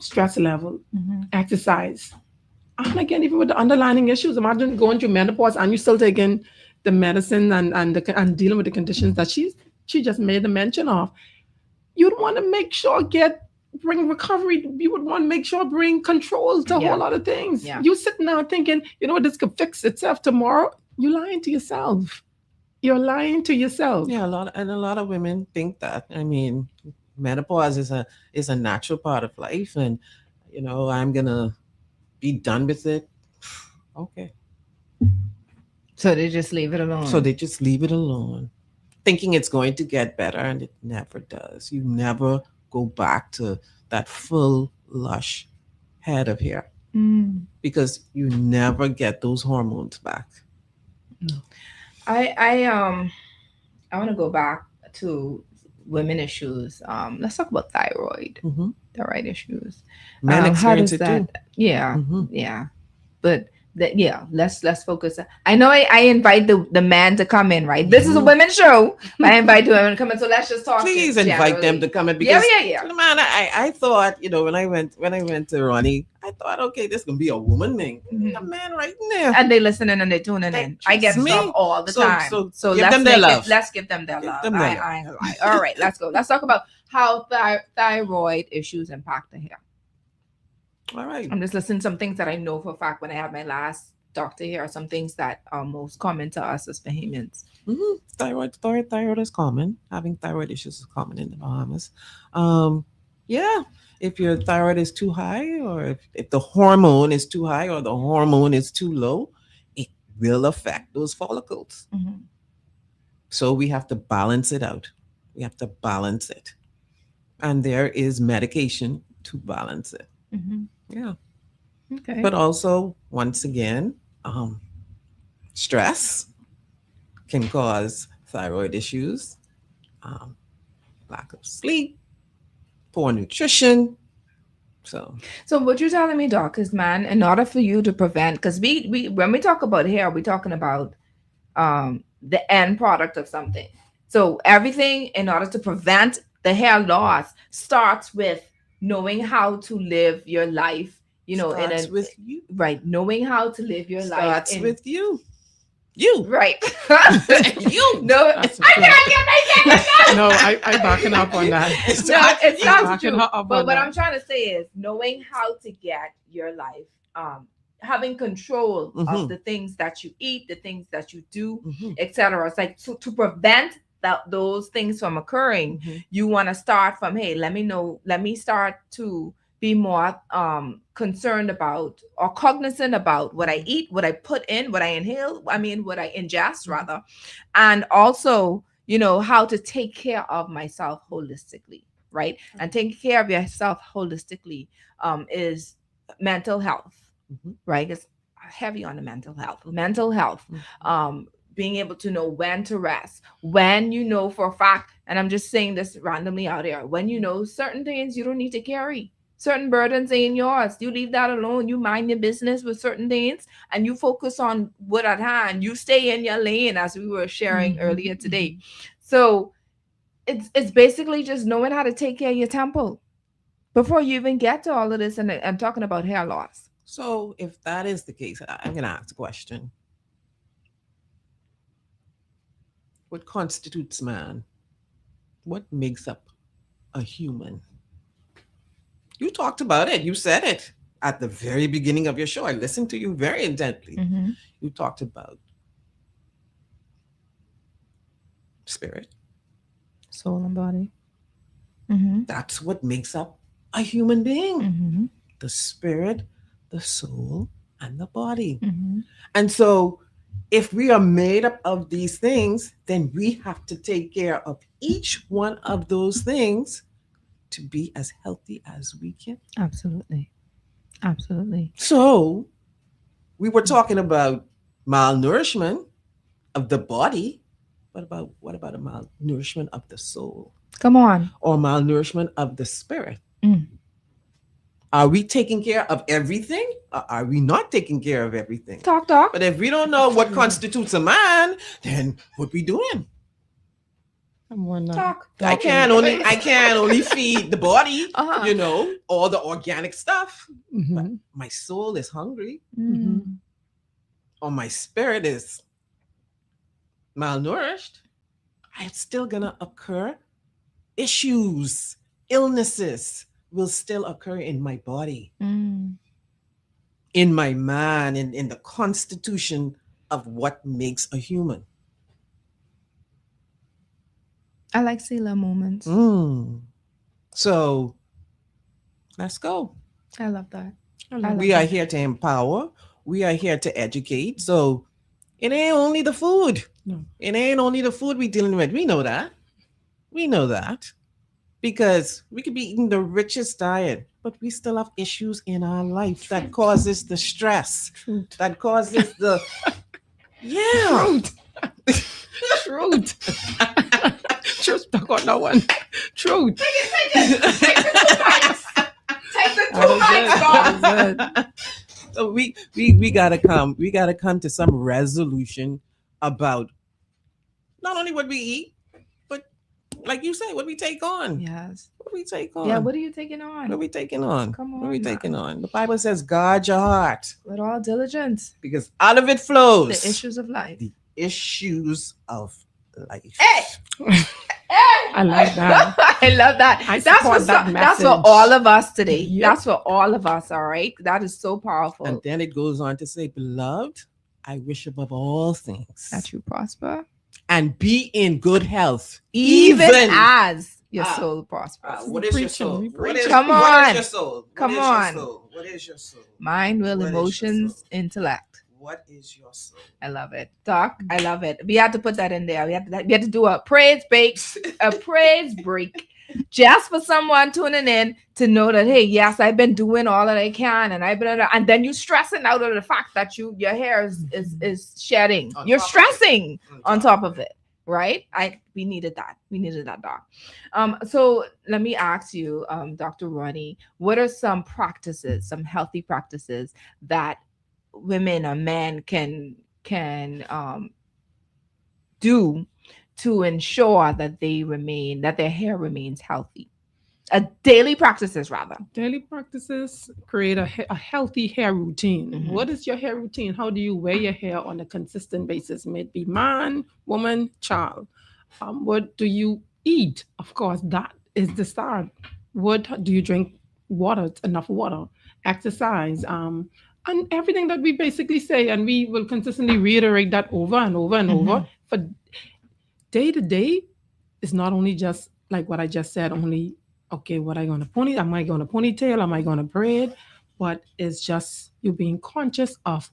stress level, exercise. And again, even with the underlying issues, imagine going through menopause and you're still taking the medicine and dealing with the conditions that she just made the mention of. You'd want to make sure bring recovery. You would want to make sure bring control to a whole lot of things. Yeah. You sitting there thinking, this could fix itself tomorrow. You're lying to yourself. You're lying to yourself. Yeah, a lot of women think that. I mean, menopause is a natural part of life, and I'm gonna be done with it. Okay. So they just leave it alone. Thinking it's going to get better, and it never does. You never go back to that full lush head of hair because you never get those hormones back. No. I want to go back to women issues. Let's talk about thyroid issues. Men experience it too. Yeah, yeah. But let's focus. I know I invite the man to come in, right? This is a women's show, but I invite women to come in. So let's just talk. Please invite them to come in because man, I thought, when I went to Ronnie, I thought, okay, this can be a woman thing. A man right there. And they listening and they tuning in. I get stuff all the time. So give them their love. Let's give them their love. All right, let's go. Let's talk about how thyroid issues impact the hair. All right. I'm just listening to some things that I know for a fact when I had my last doctor here, some things that are most common to us as Bahamians. Thyroid is common. Having thyroid issues is common in the Bahamas. If your thyroid is too high, or if the hormone is too high or the hormone is too low, it will affect those follicles. So we have to balance it out. We have to balance it. And there is medication to balance it. Yeah. Okay. But also, once again, stress can cause thyroid issues, lack of sleep, poor nutrition. So what you're telling me, Doc, is, man, in order for you to prevent, because we when we talk about hair, we're talking about the end product of something. So everything, in order to prevent the hair loss, starts with knowing how to live your life. starts with you. Right, knowing how to live your life. Starts with you. You. Right. You. No, I That's can't get myself. No, I backing up on that. No, it's not Backing true. her up But on what that. I'm trying to say is knowing how to get your life, having control of the things that you eat, the things that you do, etc. It's like to prevent those things from occurring. You want to start from, hey, let me start to be more concerned about or cognizant about what I eat, what I put in, what I inhale, what I ingest rather, and also, how to take care of myself holistically, right? And taking care of yourself holistically is mental health, right? It's heavy on the mental health. Being able to know when to rest, when for a fact, and I'm just saying this randomly out here, when certain things you don't need to carry. Certain burdens ain't yours. You leave that alone. You mind your business with certain things and you focus on what at hand. You stay in your lane, as we were sharing earlier today. So it's basically just knowing how to take care of your temple before you even get to all of this. And I'm talking about hair loss. So if that is the case, I'm going to ask a question. What constitutes man? What makes up a human? You talked about it. You said it at the very beginning of your show. I listened to you very intently. You talked about spirit, soul, and body. That's what makes up a human being. The spirit, the soul, and the body. And so if we are made up of these things, then we have to take care of each one of those things to be as healthy as we can. Absolutely. So we were talking about malnourishment of the body. What about a malnourishment of the soul? Come on. Or malnourishment of the spirit? Are we taking care of everything? Or are we not taking care of everything? Talk. But if we don't know what constitutes a man, then what we doing? Talk. I can only feed the body, all the organic stuff. But my soul is hungry, or my spirit is malnourished. It's still gonna occur. Issues, illnesses will still occur in my body, in my man, in the constitution of what makes a human. I like Selah moments. So let's go. I love that. We are here to empower. We are here to educate. So it ain't only the food. No. It ain't only the food we're dealing with. We know that. Because we could be eating the richest diet, but we still have issues in our life that causes the stress. Truth. That causes the Truth. Talk on that one. Truth. Take the 2 mics off. So we gotta come to some resolution about not only what we eat, but like you say, what we take on. Yes. What we take on. Yeah, what are you taking on? What we taking on? Come on. What we taking on? The Bible says, guard your heart, With all diligence. because out of it flows The issues of life. the issues of life. Hey! I like that. I love that. I That's support for that that's for message. all of us today. Yep. That's for all of us. All right. That is so powerful. And then it goes on to say, beloved, I wish above all things that you prosper, and be in good health, even as your Ah. soul prospers. What is your Preaching, soul? we What is, Come what on. is your soul? What Come is your on. soul? What is your soul? Mind, will, What is your emotions, soul? intellect. What is your soul? I love it. Doc, I love it. We had to put that in there. We had to do a praise break just for someone tuning in to know that, hey, yes, I've been doing all that I can, and I've been, and then you stressing out of the fact that your hair is shedding. You're stressing on top of it, right? We needed that. We needed that, doc. So let me ask you, Dr. Ronnie, what are some practices, some healthy practices that women or men can do to ensure that their hair remains healthy? Daily practices, rather. Daily practices create a healthy hair routine. Mhm. What is your hair routine? How do you wear your hair on a consistent basis? May it be man, woman, child. What do you eat? Of course, that is the start. What do you drink? Water, enough water, exercise, and everything that we basically say, and we will consistently reiterate that over and over and over. For day to day, is not only just like what I just said, only okay, what am I going to pony? Am I going to ponytail? Am I going to braid? But it's just you being conscious of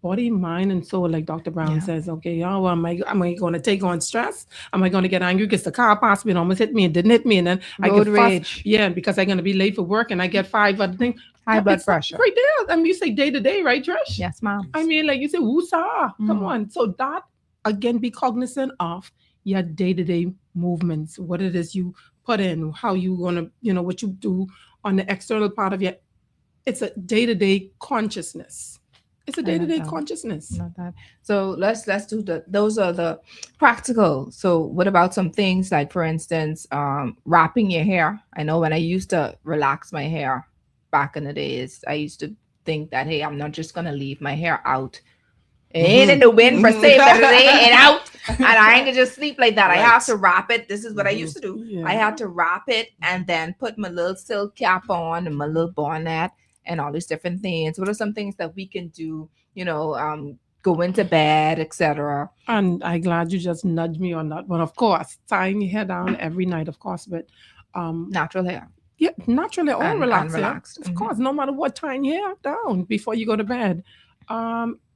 body, mind, and soul, like Dr. Brown says. Okay, oh, am I going to take on stress? Am I going to get angry because the car passed me and almost hit me and didn't hit me, and then I get rage? Yeah, because I'm going to be late for work and I get 5 other things. High blood pressure. Right there. I mean, you say day to day, right, Trish? Yes, ma'am. I mean, like you say, woosah. Come on. So that, again, be cognizant of your day-to-day movements, what it is you put in, how you going to, what you do on the external part of it's a day-to-day consciousness. It's a day-to-day consciousness. Not that. So let's do those are the practical. So what about some things like, for instance, wrapping your hair? I know when I used to relax my hair back in the days, I used to think that, hey, I'm not just going to leave my hair out. It ain't in the wind per se, but it ain't out. And I ain't gonna just sleep like that. Right. I have to wrap it. This is what I used to do. Yeah. I had to wrap it and then put my little silk cap on and my little bonnet and all these different things. What are some things that we can do, go into bed, etc.? And I'm glad you just nudged me on that one. Of course, tying your hair down every night, of course, but natural hair. Yeah, naturally, all relaxed. Of course, no matter what, tying your hair down before you go to bed.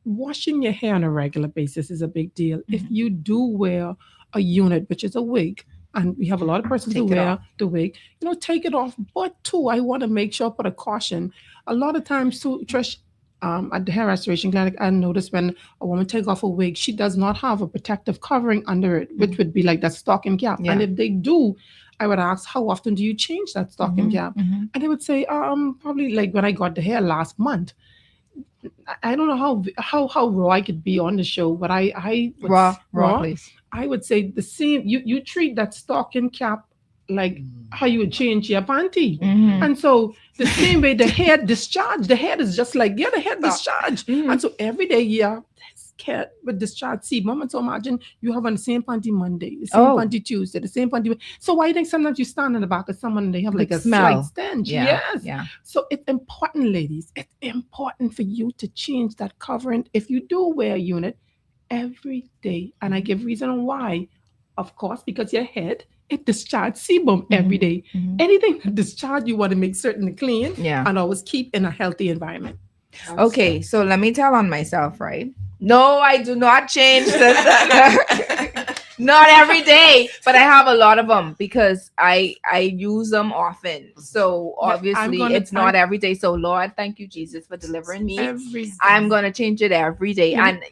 Washing your hair on a regular basis is a big deal. If you do wear a unit, which is a wig, and we have a lot of persons who wear the wig, take it off. But too, I want to make sure, put a caution. A lot of times too, Trish, at the hair restoration clinic, I noticed when a woman takes off a wig, she does not have a protective covering under it, which would be like that stocking cap. Yeah. And if they do, I would ask, how often do you change that stocking cap? And they would say, probably like when I got the hair last month. I don't know how raw I could be on the show, but I would, raw, please. I would say the same. You treat that stocking cap like how you would change your panty, and so the same way the hair discharge. The head is just like the head discharge, and so every day cat with discharge sebum. And so imagine you have on the same panty Monday, the same panty Tuesday, the same panty. So why do you think sometimes you stand in the back of someone and they have like a slight stench? Yeah. Yes. Yeah. So it's important, ladies. It's important for you to change that covering if you do wear a unit every day. And I give reason why. Of course, because your head, it discharges sebum every day. Anything that discharge, you want to make certain clean and always keep in a healthy environment. Okay, so let me tell on myself, right? No, I do not change the not every day, but I have a lot of them because I use them often. So obviously it's not every day. So Lord, thank you, Jesus, for delivering me. I'm gonna change it every day. And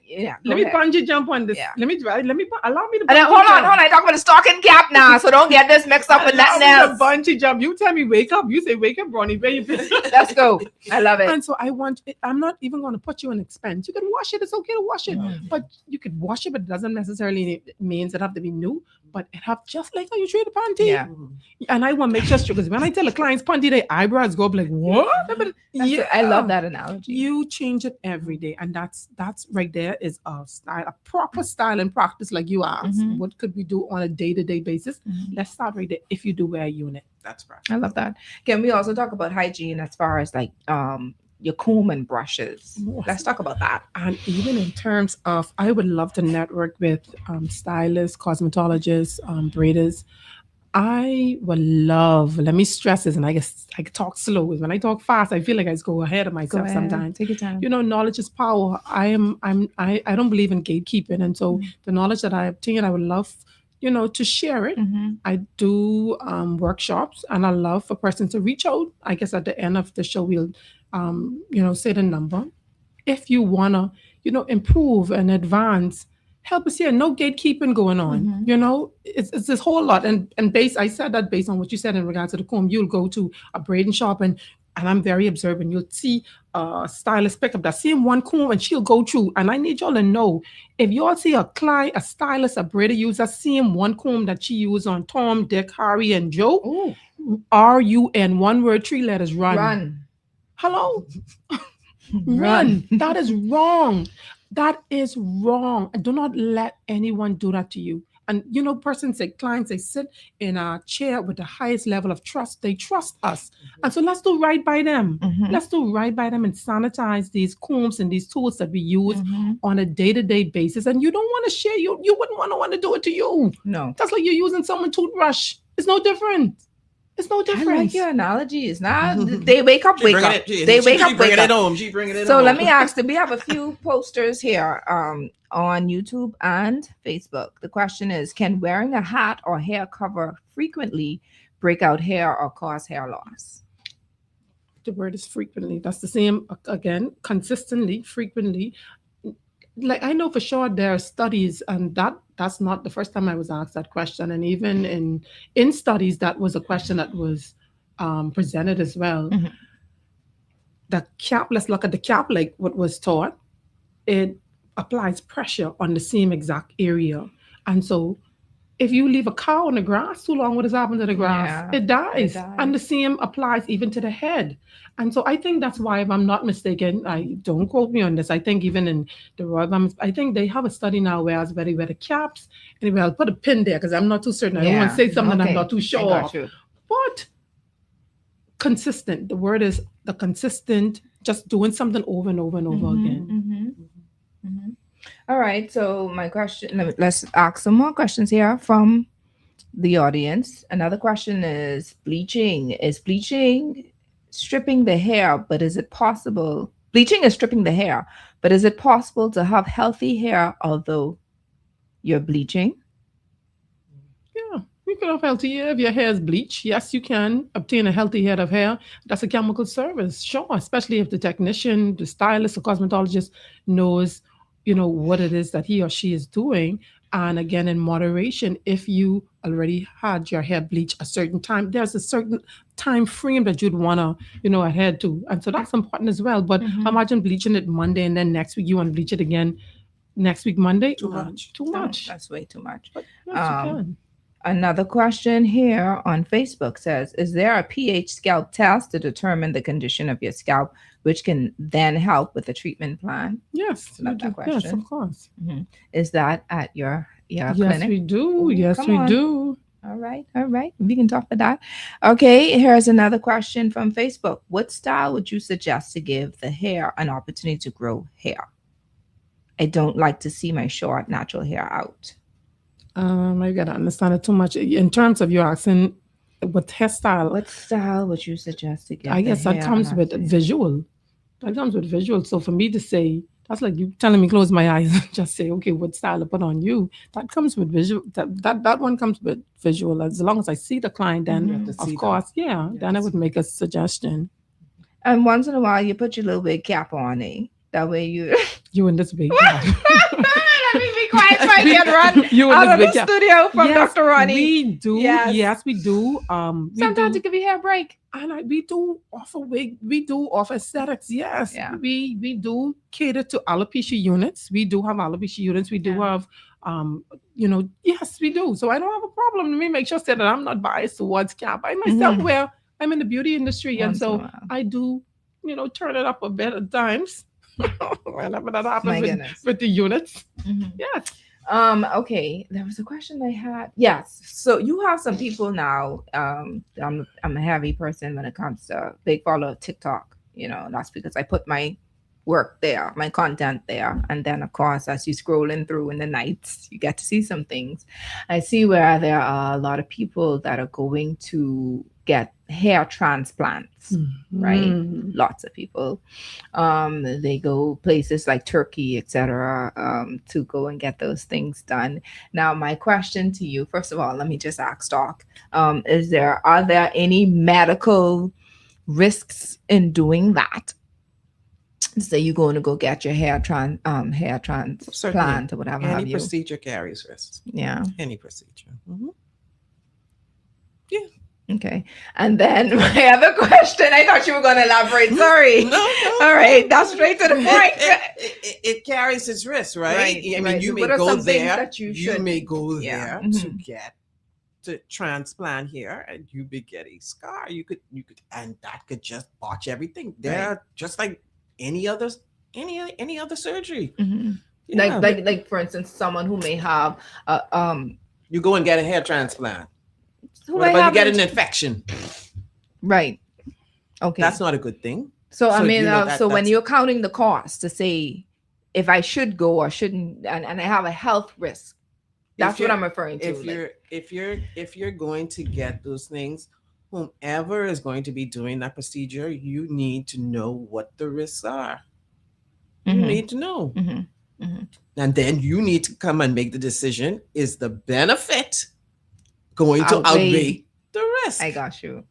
let me bungee jump on this. Let me allow me to. Hold on. I talk about the stocking cap now, so don't get this mixed up with nothing else. Bungee jump. You tell me wake up. You say wake up, Ronnie. Let's go. I love it. And so I'm not even going to put you in expense. You can wash it. It's okay to wash it, but you could wash it, but it doesn't necessarily means it have to be new. But it have just like how you treat a panty. Yeah. And I want to make sure because when I tell a client's panty, their eyebrows go up like what? I love that analogy. You change it every day, and that's right there is a style, a proper style and practice. Like you asked, what could we do on a day-to-day basis? Let's start right there. If you do wear a unit, that's right. I love that. Can we also talk about hygiene as far as like your comb and brushes? Let's talk about that. And even in terms of, I would love to network with stylists, cosmetologists, braiders. I would love, let me stress this, and I guess I talk slow. When I talk fast, I feel like I just go ahead of myself sometimes. Take your time. Knowledge is power. I don't believe in gatekeeping. And so the knowledge that I obtain, I would love, to share it. Mhm. I do workshops, and I love for persons to reach out. I guess at the end of the show, we'll, say the number. If you wanna, improve and advance, help us here. No gatekeeping going on. Mhm. It's this whole lot. And I said that based on what you said in regards to the comb. You'll go to a braiding shop and I'm very observant. You'll see a stylist pick up that same one comb and she'll go through. And I need y'all to know, if y'all see a client, a stylist, a braider use that same one comb that she used on Tom, Dick, Harry, and Joe, RUN, one word, 3 letters, run. Hello? Run. That is wrong. That is wrong. And do not let anyone do that to you. And clients, they sit in a chair with the highest level of trust. They trust us. And so let's do right by them. Let's do right by them and sanitize these combs and these tools that we use on a day-to-day basis. And you don't want to share, you wouldn't want to do it to you. No. That's like you're using someone's toothbrush. It's no different. It's no different. I like your analogies. Now they wake up. They wake up. Bringing it home. She bringing it so home. let me ask. We have a few posters here on YouTube and Facebook. The question is: can wearing a hat or hair cover frequently break out hair or cause hair loss? The word is frequently. That's the same again. Consistently, frequently. Like I know for sure there are studies, and that's not the first time I was asked that question. And even in studies, that was a question that was presented as well. The cap, let's look at the cap, like what was taught. It applies pressure on the same exact area. And so if you leave a cow on the grass too long, what has happened to the grass? It dies. And the same applies even to the head. And so I think that's why, if I'm not mistaken, I don't quote me on this. I think even in the Royal, I think they have a study now where they wear the caps. Anyway, I'll put a pin there because I'm not too certain. I don't want to say something I'm not too sure of. But consistent. The word is the consistent, just doing something over and over and over again. All right. So my question, let's ask some more questions here from the audience. Another question is bleaching. Is bleaching stripping the hair, but is it possible? Bleaching is stripping the hair, but is it possible to have healthy hair although you're bleaching? Yeah, you can have healthy hair if your hair is bleached. Yes, you can obtain a healthy head of hair. That's a chemical service, sure, especially if the technician, the stylist, or cosmetologist knows, what it is that he or she is doing. And again, in moderation, if you already had your hair bleached a certain time, there's a certain time frame that you'd want to, adhere to. And so that's important as well. But imagine bleaching it Monday and then next week you want to bleach it again next week, Monday. Too much. Too much. That's way too much. But yes, you can. Another question here on Facebook says, is there a pH scalp test to determine the condition of your scalp, which can then help with the treatment plan? Yes. Love that question. Yes, of course. Is that at your yes, clinic? We do. Yes, we do. All right. We can talk about that. Okay, here's another question from Facebook. What style would you suggest to give the hair an opportunity to grow hair? I don't like to see my short natural hair out. I gotta understand it too much. In terms of you asking what hairstyle. What style would you suggest to give? I guess that comes with visual. That comes with visual. So for me to say, that's like you telling me close my eyes and just say, okay, what style to put on you? That comes with visual. That one comes with visual. As long as I see the client, then of course, then I would make a suggestion. And once in a while, you put your little big cap on, That way you in this big cap. Let me be quiet so I can run out of the studio from Dr. Ronnie. We do. Yes, we do. Sometimes to give your hair a break. And we do offer wig. We do offer aesthetics. Yes. Yeah. We do cater to alopecia units. We do have alopecia units. We do have yes, we do. So I don't have a problem. Let me make sure that I'm not biased towards cap. I myself wear, I'm in the beauty industry. And so I do, turn it up a bit at times. Whenever that happens with the units. Yes. Okay. There was a question I had. Yes. So you have some people now. I'm a heavy person when it comes to big follower of TikTok. That's because I put my work there, my content there. And then of course, as you scrolling through in the nights, you get to see some things. I see where there are a lot of people that are going to get hair transplants, right? Mhm. Lots of people. They go places like Turkey, etc., to go and get those things done. Now, my question to you, first of all, let me just ask Doc, are there any medical risks in doing that? So you're going to go get your hair transplant Certainly. or whatever Any have you. procedure carries risks. Yeah. Any procedure. Okay. And then my other question, I thought you were going to elaborate. Sorry. No. All right. That's straight to the point. It carries its risks, right? Right, I mean, right. you What may are go some things there. that you You should- may go Yeah. there to Mhm. get to transplant here, and you may get a scar. You could, and that could just botch everything. They're just like any other surgery. Mhm. Yeah. Like for instance, someone who may have You go and get a hair transplant. who What may about you have get an infection? right. Okay. That's not a good thing. So I mean, you know, so when that's- you're counting the cost to say if I should go or shouldn't, and I have a health risk, that's what I'm referring to. If you're going to get those things, whomever is going to be doing that procedure, you need to know what the risks are. You Mhm. need to know. Mhm. Mhm. And then you need to come and make the decision: is the benefit going to outweigh the risk? I got you.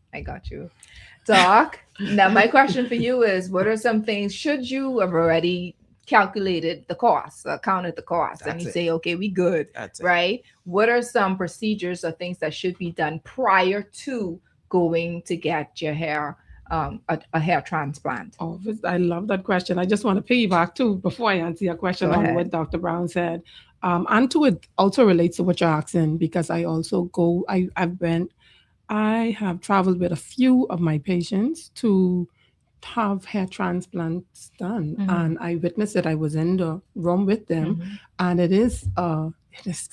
Doc, now my question for you is, what are some things, should you have already calculated the cost, counted the cost, and That's you it. say, okay, we good, That's it. right? What are some procedures or things that should be done prior to going to get your hair, a hair transplant? Oh, I love that question. I just want to piggyback too before I answer your question Go on ahead. what Dr. Brown said. And to it also relates to what you're asking, because I also go, I have traveled with a few of my patients to have hair transplants done, Mhm. and I witnessed it. I was in the room with them, Mhm. and it is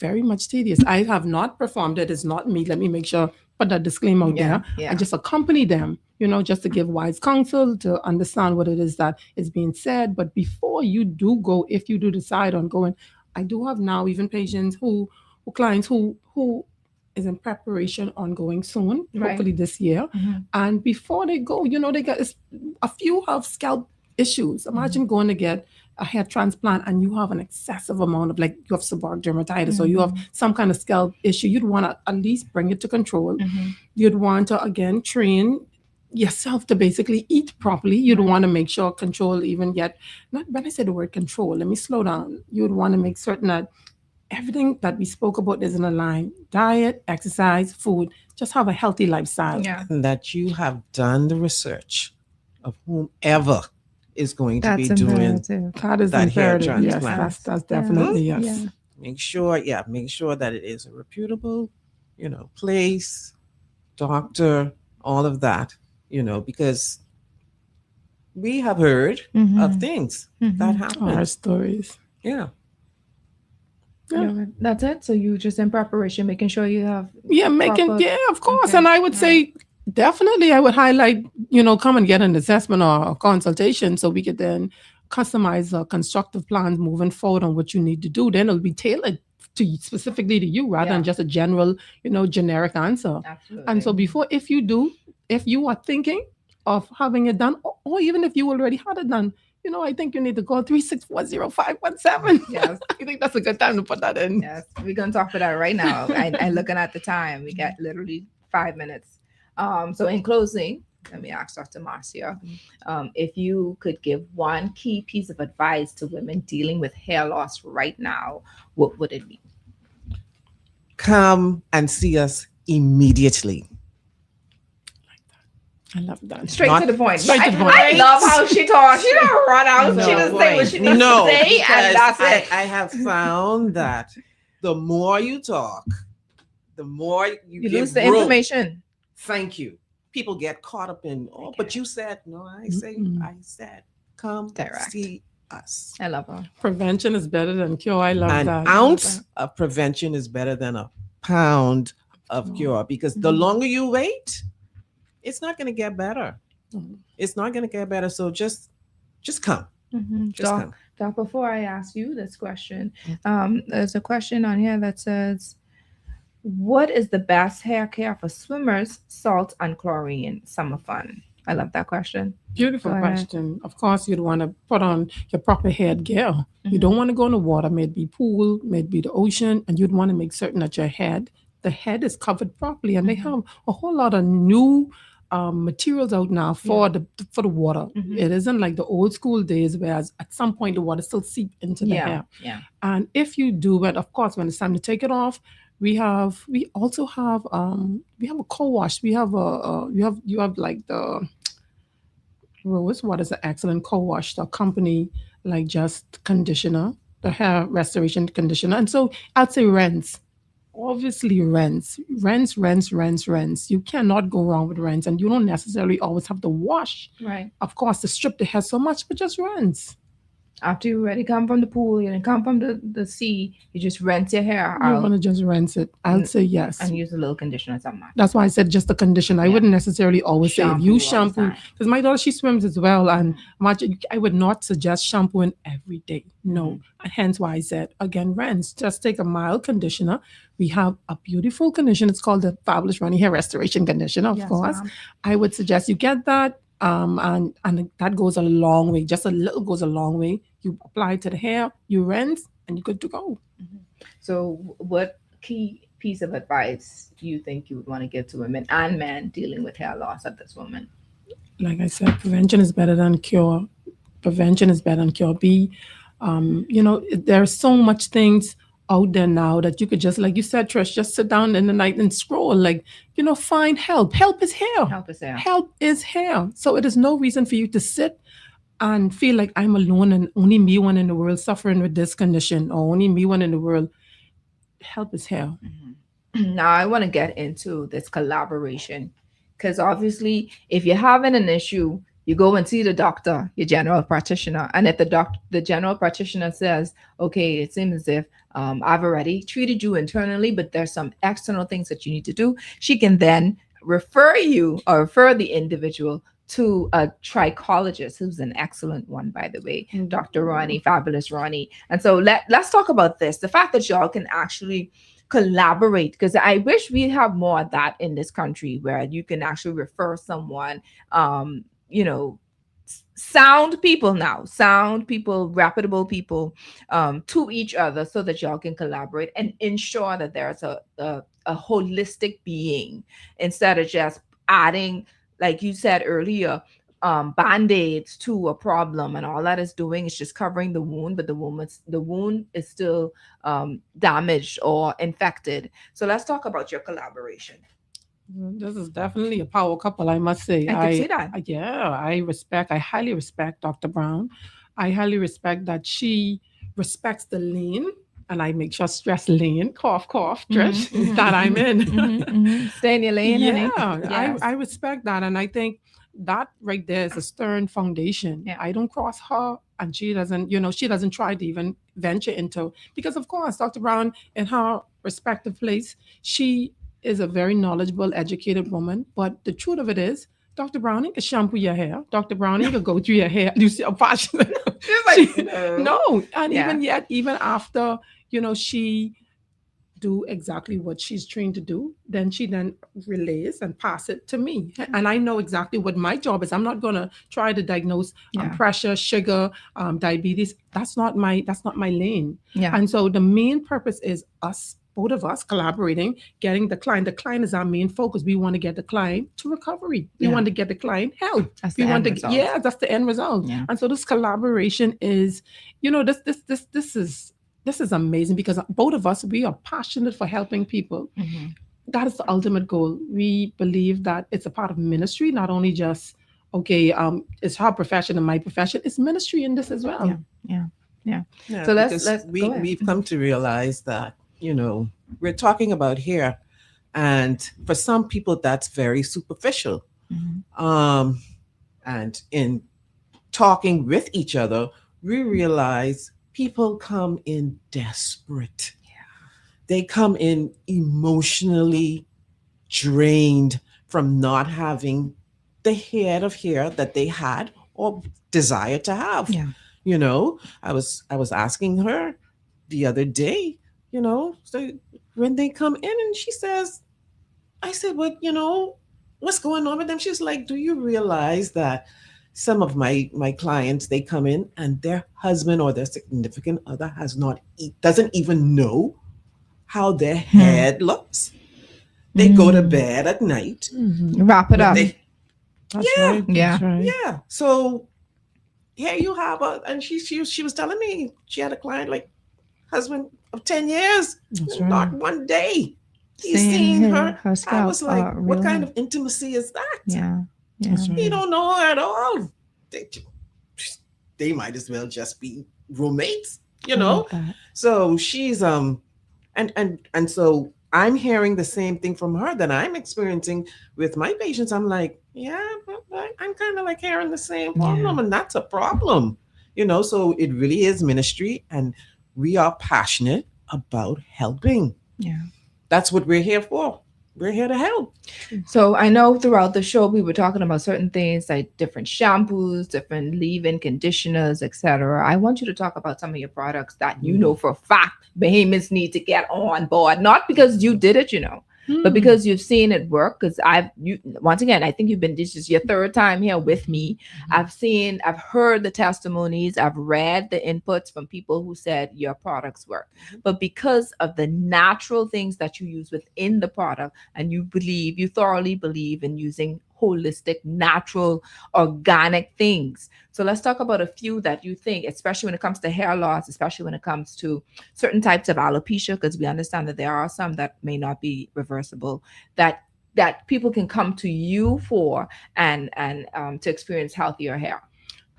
very much tedious. I have not performed it. It's not me. Let me make sure, put that disclaimer out there. Yeah. I just accompany them, just to give wise counsel, to understand what it is that is being said. But before you do go, if you do decide on going, I do have now even patients clients who is in preparation on going soon, Right. hopefully this year. Mhm. And before they go, they get a few have scalp issues. Imagine going to get a hair transplant and you have an excessive amount of, like, you have seborrheic dermatitis or you have some kind of scalp issue. You'd want to at least bring it to control. Mhm. You'd want to again train yourself to basically eat properly. You'd want to make sure control, even yet, not when I say the word control, let me slow down. You'd want to make certain that everything that we spoke about is in a line: diet, exercise, food. Just have a healthy lifestyle. Yeah. And that you have done the research of whomever is going to be doing That is that hair imperative. Yes, transplant. that's definitely yes. Yeah. Make sure that it is a reputable, place, doctor, all of that, because we have heard of things that happen. Our stories. Yeah. Yeah. That's it. So you just in preparation, making sure you have Of course. Okay. And I would say definitely I would highlight, come and get an assessment or a consultation so we could then customize a constructive plans moving forward on what you need to do. Then it'll be tailored specifically to you rather than just a general, generic answer. Absolutely. And so if you are thinking of having it done, or even if you already had it done, I think you need to call 3640517. Yes. I think that's a good time to put that in. Yes, we're gonna talk about that right now. I looking at the time. We got literally 5 minutes. So in closing, let me ask Dr. Marcia, if you could give one key piece of advice to women dealing with hair loss right now, what would it be? Come and see us immediately. I love that. Straight to the point. Straight to the point. I love how she talks. She don't run out. She just say what she needs to say, and that's it. I have found that the more you talk, the more you give lose the room. information. Thank you. People get caught up in, but you said, no, I said, come Direct. see us. I love her. Prevention is better than cure. I love An that. ounce of prevention is better than a pound of cure, because the longer you wait, it's not going to get better. It's not going to get better. So just come. Just come. Doc, before I ask you this question, there's a question on here that says, What is the best hair care for swimmers? Salt and chlorine. Summer fun. I love that question. Beautiful Go ahead. question. Of course, you'd want to put on your proper headgear. You Mhm. don't want to go in the water, may it be pool, may it be the ocean, and you'd want to make certain that the head is covered properly. And they have a whole lot of new materials out now for the water. It isn't like the old school days, whereas at some point the water still seep into the hair. Yeah. And if you do it, of course, when it's time to take it off, we also have we have a co-wash. We have you have like the Rose, what is an excellent co-wash, the company like just conditioner, the hair restoration conditioner. And so I'd say rinse. Obviously rinse. You cannot go wrong with rinse. And you don't necessarily always have to wash, Right. of course, to strip the hair so much, but just rinse. After you already come from the pool, you come from the sea, you just rinse your hair You out want to just rinse it. I'd say yes. and use a little conditioner or something. That's why I said just the conditioner. I wouldn't necessarily always say if Shampoo you all the shampoo, time. because my daughter, she swims as well. And I would not suggest shampooing every day. No. And hence why I said, again, rinse. Just take a mild conditioner. We have a beautiful conditioner. It's called the Fabulous Ronnie Hair Restoration Conditioner, of course. ma'am. I would suggest you get that. And that goes a long way. Just a little goes a long way. You apply it to the hair, you rinse, and you're good to go. So, what key piece of advice do you think you would want to give to women and men dealing with hair loss at this moment? Like I said, prevention is better than cure. Prevention is better than cure. There are so much things out there now that you could just, like you said, Trish, just sit down in the night and scroll. Find help. Help is here. Help is there. Help is here. So it is no reason for you to sit and feel like I'm alone and only me one in the world suffering with this condition, or only me one in the world. Help is here. Now, I want to get into this collaboration because obviously, if you're having an issue, you go and see the doctor, your general practitioner, and if the general practitioner says, "Okay, it seems as if I've already treated you internally, but there's some external things that you need to do," she can then refer the individual to a trichologist, who's an excellent one, by the way, Dr. Ronnie, Fabulous Ronnie. And so let's talk about this, the fact that y'all can actually collaborate, because I wish we have more of that in this country, where you can actually refer someone, sound people, reputable people, to each other, so that y'all can collaborate and ensure that there's a holistic being, instead of just adding, like you said earlier, band-aids to a problem, and all that is doing is just covering the wound, but the wound is still damaged or infected. So let's talk about your collaboration. This is definitely a power couple, I must say. I can see that. I highly respect Dr. Brown. I highly respect that she respects the lane, and I make sure stress lane, cough, Trish, that I'm in. Stay in your lane. Yeah, honey. Yes. I respect that. And I think that right there is a stern foundation. Yeah. I don't cross her, and she doesn't try to even venture into, because of course, Dr. Brown, in her respective place, she is a very knowledgeable, educated woman. But the truth of it is, Dr. Browning can shampoo your hair. Dr. Browning can go through your hair. You see how passionate. No. And even after, she do exactly what she's trained to do, then she relays and pass it to me. And I know exactly what my job is. I'm not going to try to diagnose pressure, sugar, diabetes. That's not my lane. Yeah. And so the main purpose is both of us collaborating, getting the client. The client is our main focus. We want to get the client to recovery. We want to get the client help. That's the end result. Yeah, that's the end result. Yeah. And so this collaboration is, this is amazing, because both of us, we are passionate for helping people. Mm-hmm. That is the ultimate goal. We believe that it's a part of ministry, not only just, it's her profession and my profession, it's ministry in this as well. Yeah. So let's we've come to realize that, we're talking about hair, and for some people that's very superficial. Mm-hmm. And in talking with each other, we realize people come in desperate. They come in emotionally drained from not having the head of hair that they had or desire to have. I was asking her the other day, so when they come in and she says, I said, "But what's going on with them?" She's like, "Do you realize that some of my clients, they come in and their husband or their significant other doesn't even know how their head looks. They go to bed at night. Wrap it up. That's right. Yeah. That's right. Yeah. So here you have and she was telling me she had a client like husband of 10 years, That's not right. one day. He's Seeing seen her. her I scalp, was like, what real kind hair. of intimacy is that? Yeah. That's He right. don't know her at all. They might as well just be roommates, I love that. So she's and so I'm hearing the same thing from her that I'm experiencing with my patients. I'm like, yeah, but I'm kind of like hearing the same problem, and that's a problem, So it really is ministry, and we are passionate about helping. Yeah. That's what we're here for. We're here to help. So I know throughout the show we were talking about certain things like different shampoos, different leave-in conditioners, etc. I want you to talk about some of your products that you know for a fact behemoths need to get on board. Not because you did it, but because you've seen it work. Because once again, I think this is your third time here with me. I've heard the testimonies, I've read the inputs from people who said your products work. But because of the natural things that you use within the product, and you thoroughly believe in using holistic, natural, organic things. So let's talk about a few that you think, especially when it comes to hair loss, especially when it comes to certain types of alopecia, because we understand that there are some that may not be reversible, that people can come to you for and to experience healthier hair.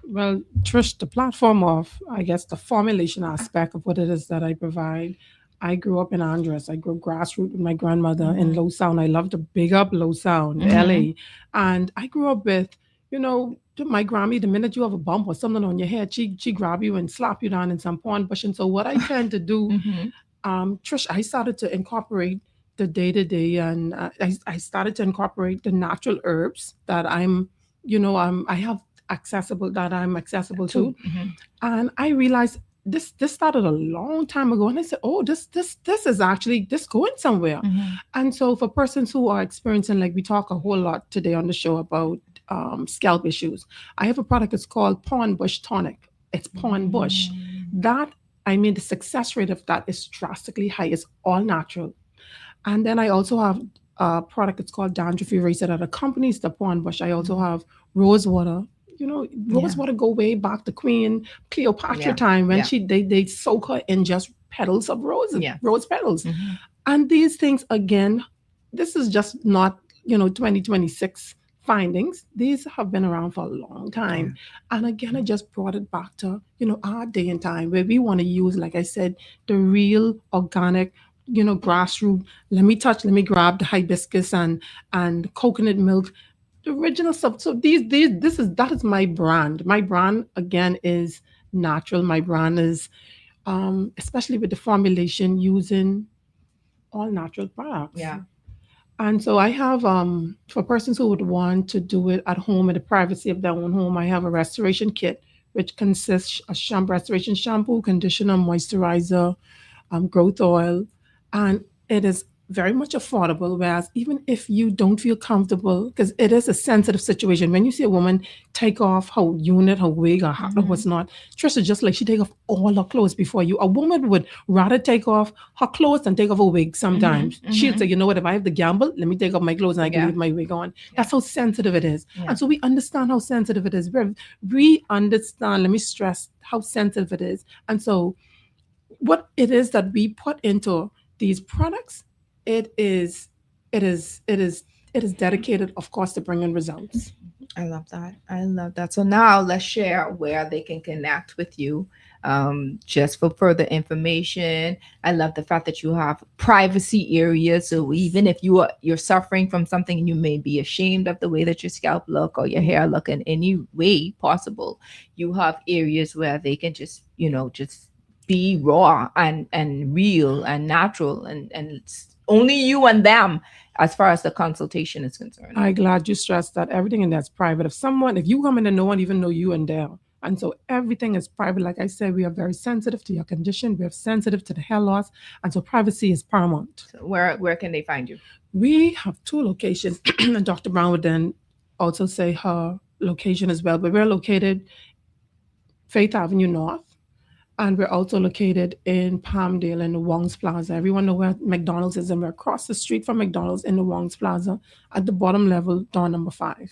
Well, Trish, the platform of, I guess, the formulation aspect of what it is that I provide. I grew up in Andros. I grew up grassroots with my grandmother in Low Sound. I love to big up Low Sound, LA. And I grew up with, my Grammy, the minute you have a bump or something on your head, she grab you and slap you down in some pawn bush. And so what I tend to do, Trish, I started to incorporate the day-to-day, and I started to incorporate the natural herbs that I have accessible to. And I realized this started a long time ago, and I said, oh, this is actually going somewhere. And so for persons who are experiencing, like we talk a whole lot today on the show about scalp issues, I have a product. It's called Pawn Bush Tonic. It's Pawn Bush. The success rate of that is drastically high. It's all natural. And then I also have a product. It's called Dandruff Eraser that accompanies the Pawn Bush. I also have rose water. Rose water go way back to Queen Cleopatra time when they soak her in just petals of roses, rose petals. And these things, again, this is just not 2026 findings. These have been around for a long time. And again, I just brought it back to our day and time where we want to use, like I said, the real organic, grassroots. Let me grab the hibiscus and coconut milk, the original stuff. So that is my brand. My brand again is natural. My brand is especially with the formulation using all natural products. Yeah. And so I have for persons who would want to do it at home in the privacy of their own home, I have a restoration kit which consists of restoration shampoo, conditioner, moisturizer, growth oil, and it is very much affordable. Whereas even if you don't feel comfortable, because it is a sensitive situation, when you see a woman take off her unit, her wig, or hat, or what's not, Trisha, just like she take off all her clothes before you. A woman would rather take off her clothes than take off a wig sometimes. She'll say, you know what, if I have the gamble, let me take off my clothes and I can leave my wig on. That's how sensitive it is. And so we understand how sensitive it is. We understand, let me stress how sensitive it is. And so what it is that we put into these products, it is dedicated, of course, to bringing results. I love that. So now let's share where they can connect with you, just for further information. I love the fact that you have privacy areas. So even if you're suffering from something and you may be ashamed of the way that your scalp look or your hair look in any way possible, you have areas where they can just be raw and real and natural and only you and them as far as the consultation is concerned. I'm glad you stressed that everything in that's private. If you come in and no one even know you and them, And so everything is private. Like I said, we are very sensitive to your condition. We are sensitive to the hair loss. And so privacy is paramount. So where can they find you? We have 2 locations. And Dr. Brown would then also say her location as well. But we're located Faith Avenue North. And we're also located in Palmdale in the Wong's Plaza. Everyone know where McDonald's is, and we're across the street from McDonald's in the Wong's Plaza at the bottom level, door number 5. I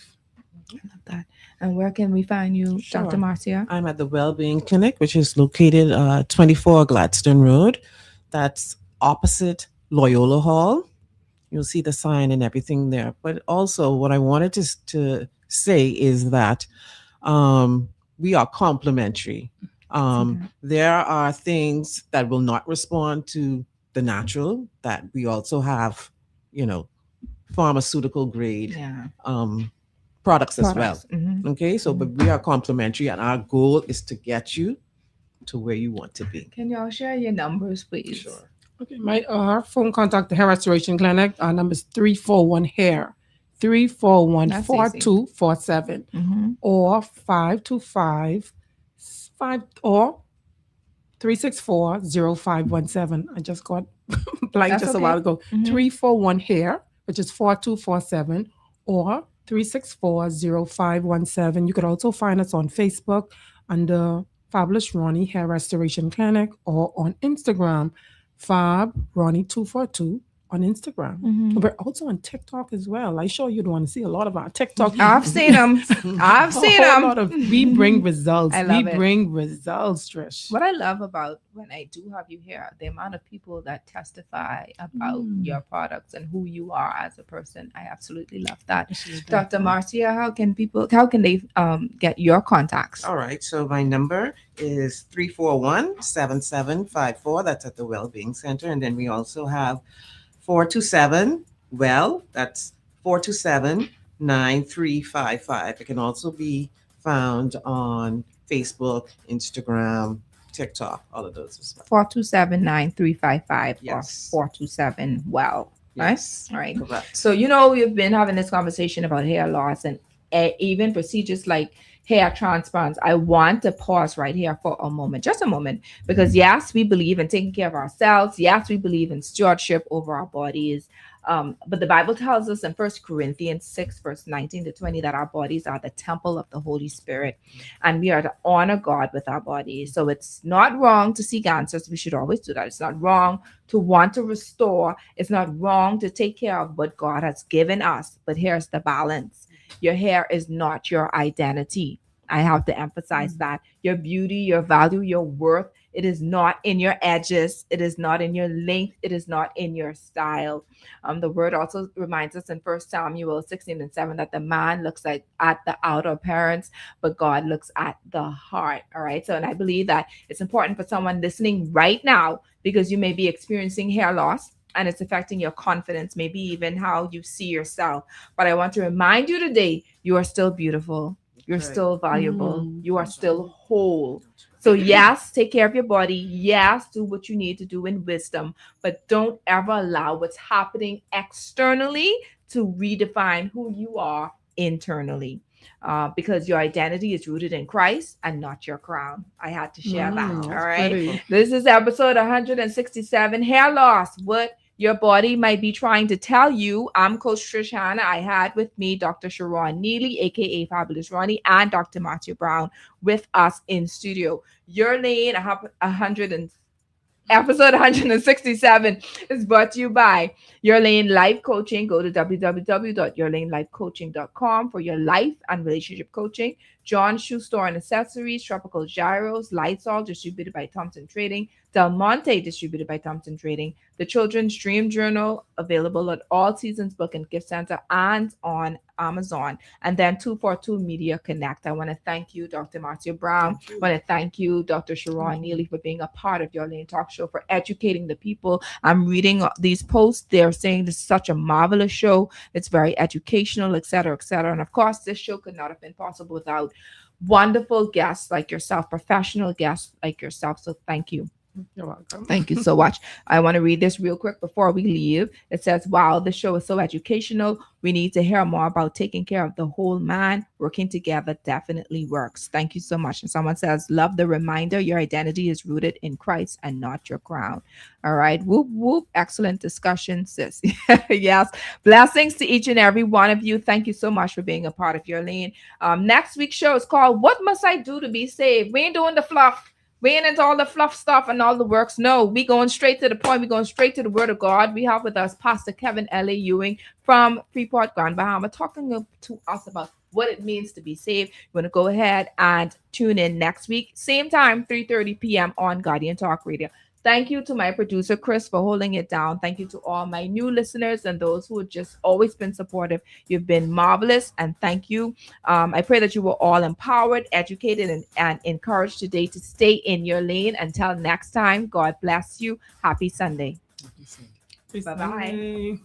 love that. And where can we find you, Sure. Dr. Marcia? I'm at the Wellbeing Clinic, which is located 24 Gladstone Road. That's opposite Loyola Hall. You'll see the sign and everything there. But also, what I wanted to say is that we are complementary. There are things that will not respond to the natural that we also have, pharmaceutical grade products as well. Mhm. Okay, so but we are complementary, and our goal is to get you to where you want to be. Can y'all share your numbers, please? Sure. Okay, my our phone contact, the Hair Restoration Clinic, our number is 341 Hair, 341-4247, Mhm. or 525 or 364-0517. I just got blank That's just a okay. while ago. Mhm. 341 Hair, which is 4247, or 364-0517. You could also find us on Facebook under Fabulous Ronnie Hair Restoration Clinic, or on Instagram, Fab Ronnie 242 on Instagram. Mhm. We're also on TikTok as well. I sure you'd want to see a lot of our TikTok. I've seen them. I've seen them. We bring results. I love we it. bring results, Trish. What I love about when I do have you here, the amount of people that testify about your products and who you are as a person. I absolutely love that. Dr. Marcia, how can they get your contacts? All right, so my number is 341-7754. That's at the Wellbeing Center. And then we also have 427 that's 427-9355. It can also be found on Facebook, Instagram, TikTok, all of those as well. 427-9355 Yes. or 427 Yes. right? All right. Correct. So, we've been having this conversation about hair loss and even procedures like hair transplants. I want to pause right here for a moment, just a moment, because yes, we believe in taking care of ourselves. Yes, we believe in stewardship over our bodies. But the Bible tells us in 1 Corinthians 6, verse 19 to 20, that our bodies are the temple of the Holy Spirit, and we are to honor God with our bodies. So it's not wrong to seek answers. We should always do that. It's not wrong to want to restore. It's not wrong to take care of what God has given us. But here's the balance. Your hair is not your identity. I have to emphasize that. Your beauty, your value, your worth, it is not in your edges. It is not in your length. It is not in your style. The word also reminds us in 1 Samuel 16:7 that the man looks at the outer appearance, but God looks at the heart. All right. So, and I believe that it's important for someone listening right now, because you may be experiencing hair loss and it's affecting your confidence, maybe even how you see yourself. But I want to remind you today, you are still beautiful. You're still valuable. You are still whole. So yes, take care of your body. Yes, do what you need to do in wisdom, but don't ever allow what's happening externally to redefine who you are internally. Because your identity is rooted in Christ and not your crown. I had to share that. All right. Pretty. This is episode 167, hair loss. What your body might be trying to tell you. I'm Coach Trish Hanna. I had with me Dr. Sharron Neely, aka Fabulous Ronnie, and Dr. Marcia Brown with us in studio. Your Lane, episode 167 is brought to you by Your Lane Life Coaching. Go to www.yourlanelifecoaching.com for your life and relationship coaching. John Shoe Store and Accessories, Tropical Gyros, Lysol, distributed by Thompson Trading, Del Monte, distributed by Thompson Trading, The Children's Dream Journal, available at All Seasons Book and Gift Center and on Amazon, and then 242 Media Connect. I want to thank you, Dr. Marcia Brown. I want to thank you, Dr. Sharron Neely, for being a part of Your Lane Talk Show, for educating the people. I'm reading these posts. They're saying this is such a marvelous show. It's very educational, etc., etc. And of course, this show could not have been possible without wonderful guests like yourself, professional guests like yourself. So thank you. You're welcome. Thank you so much. I want to read this real quick before we leave. It says, wow, the show is so educational. We need to hear more about taking care of the whole man. Working together definitely works. Thank you so much. And someone says, love the reminder your identity is rooted in Christ and not your crown. All right. Whoop, whoop. Excellent discussion, sis. Yes. Blessings to each and every one of you. Thank you so much for being a part of your lane. Next week's show is called What Must I Do to Be Saved? We ain't doing the fluff. We ain't into all the fluff stuff and all the works. No, we going straight to the point. We going straight to the word of God. We have with us Pastor Kevin L.A. Ewing from Freeport, Grand Bahama, talking to us about what it means to be saved. You want to go ahead and tune in next week, same time, 3:30 p.m. on Guardian Talk Radio. Thank you to my producer, Chris, for holding it down. Thank you to all my new listeners and those who have just always been supportive. You've been marvelous, and thank you. I pray that you were all empowered, educated, and encouraged today to stay in your lane. Until next time, God bless you. Happy Sunday. Peace. Bye-bye.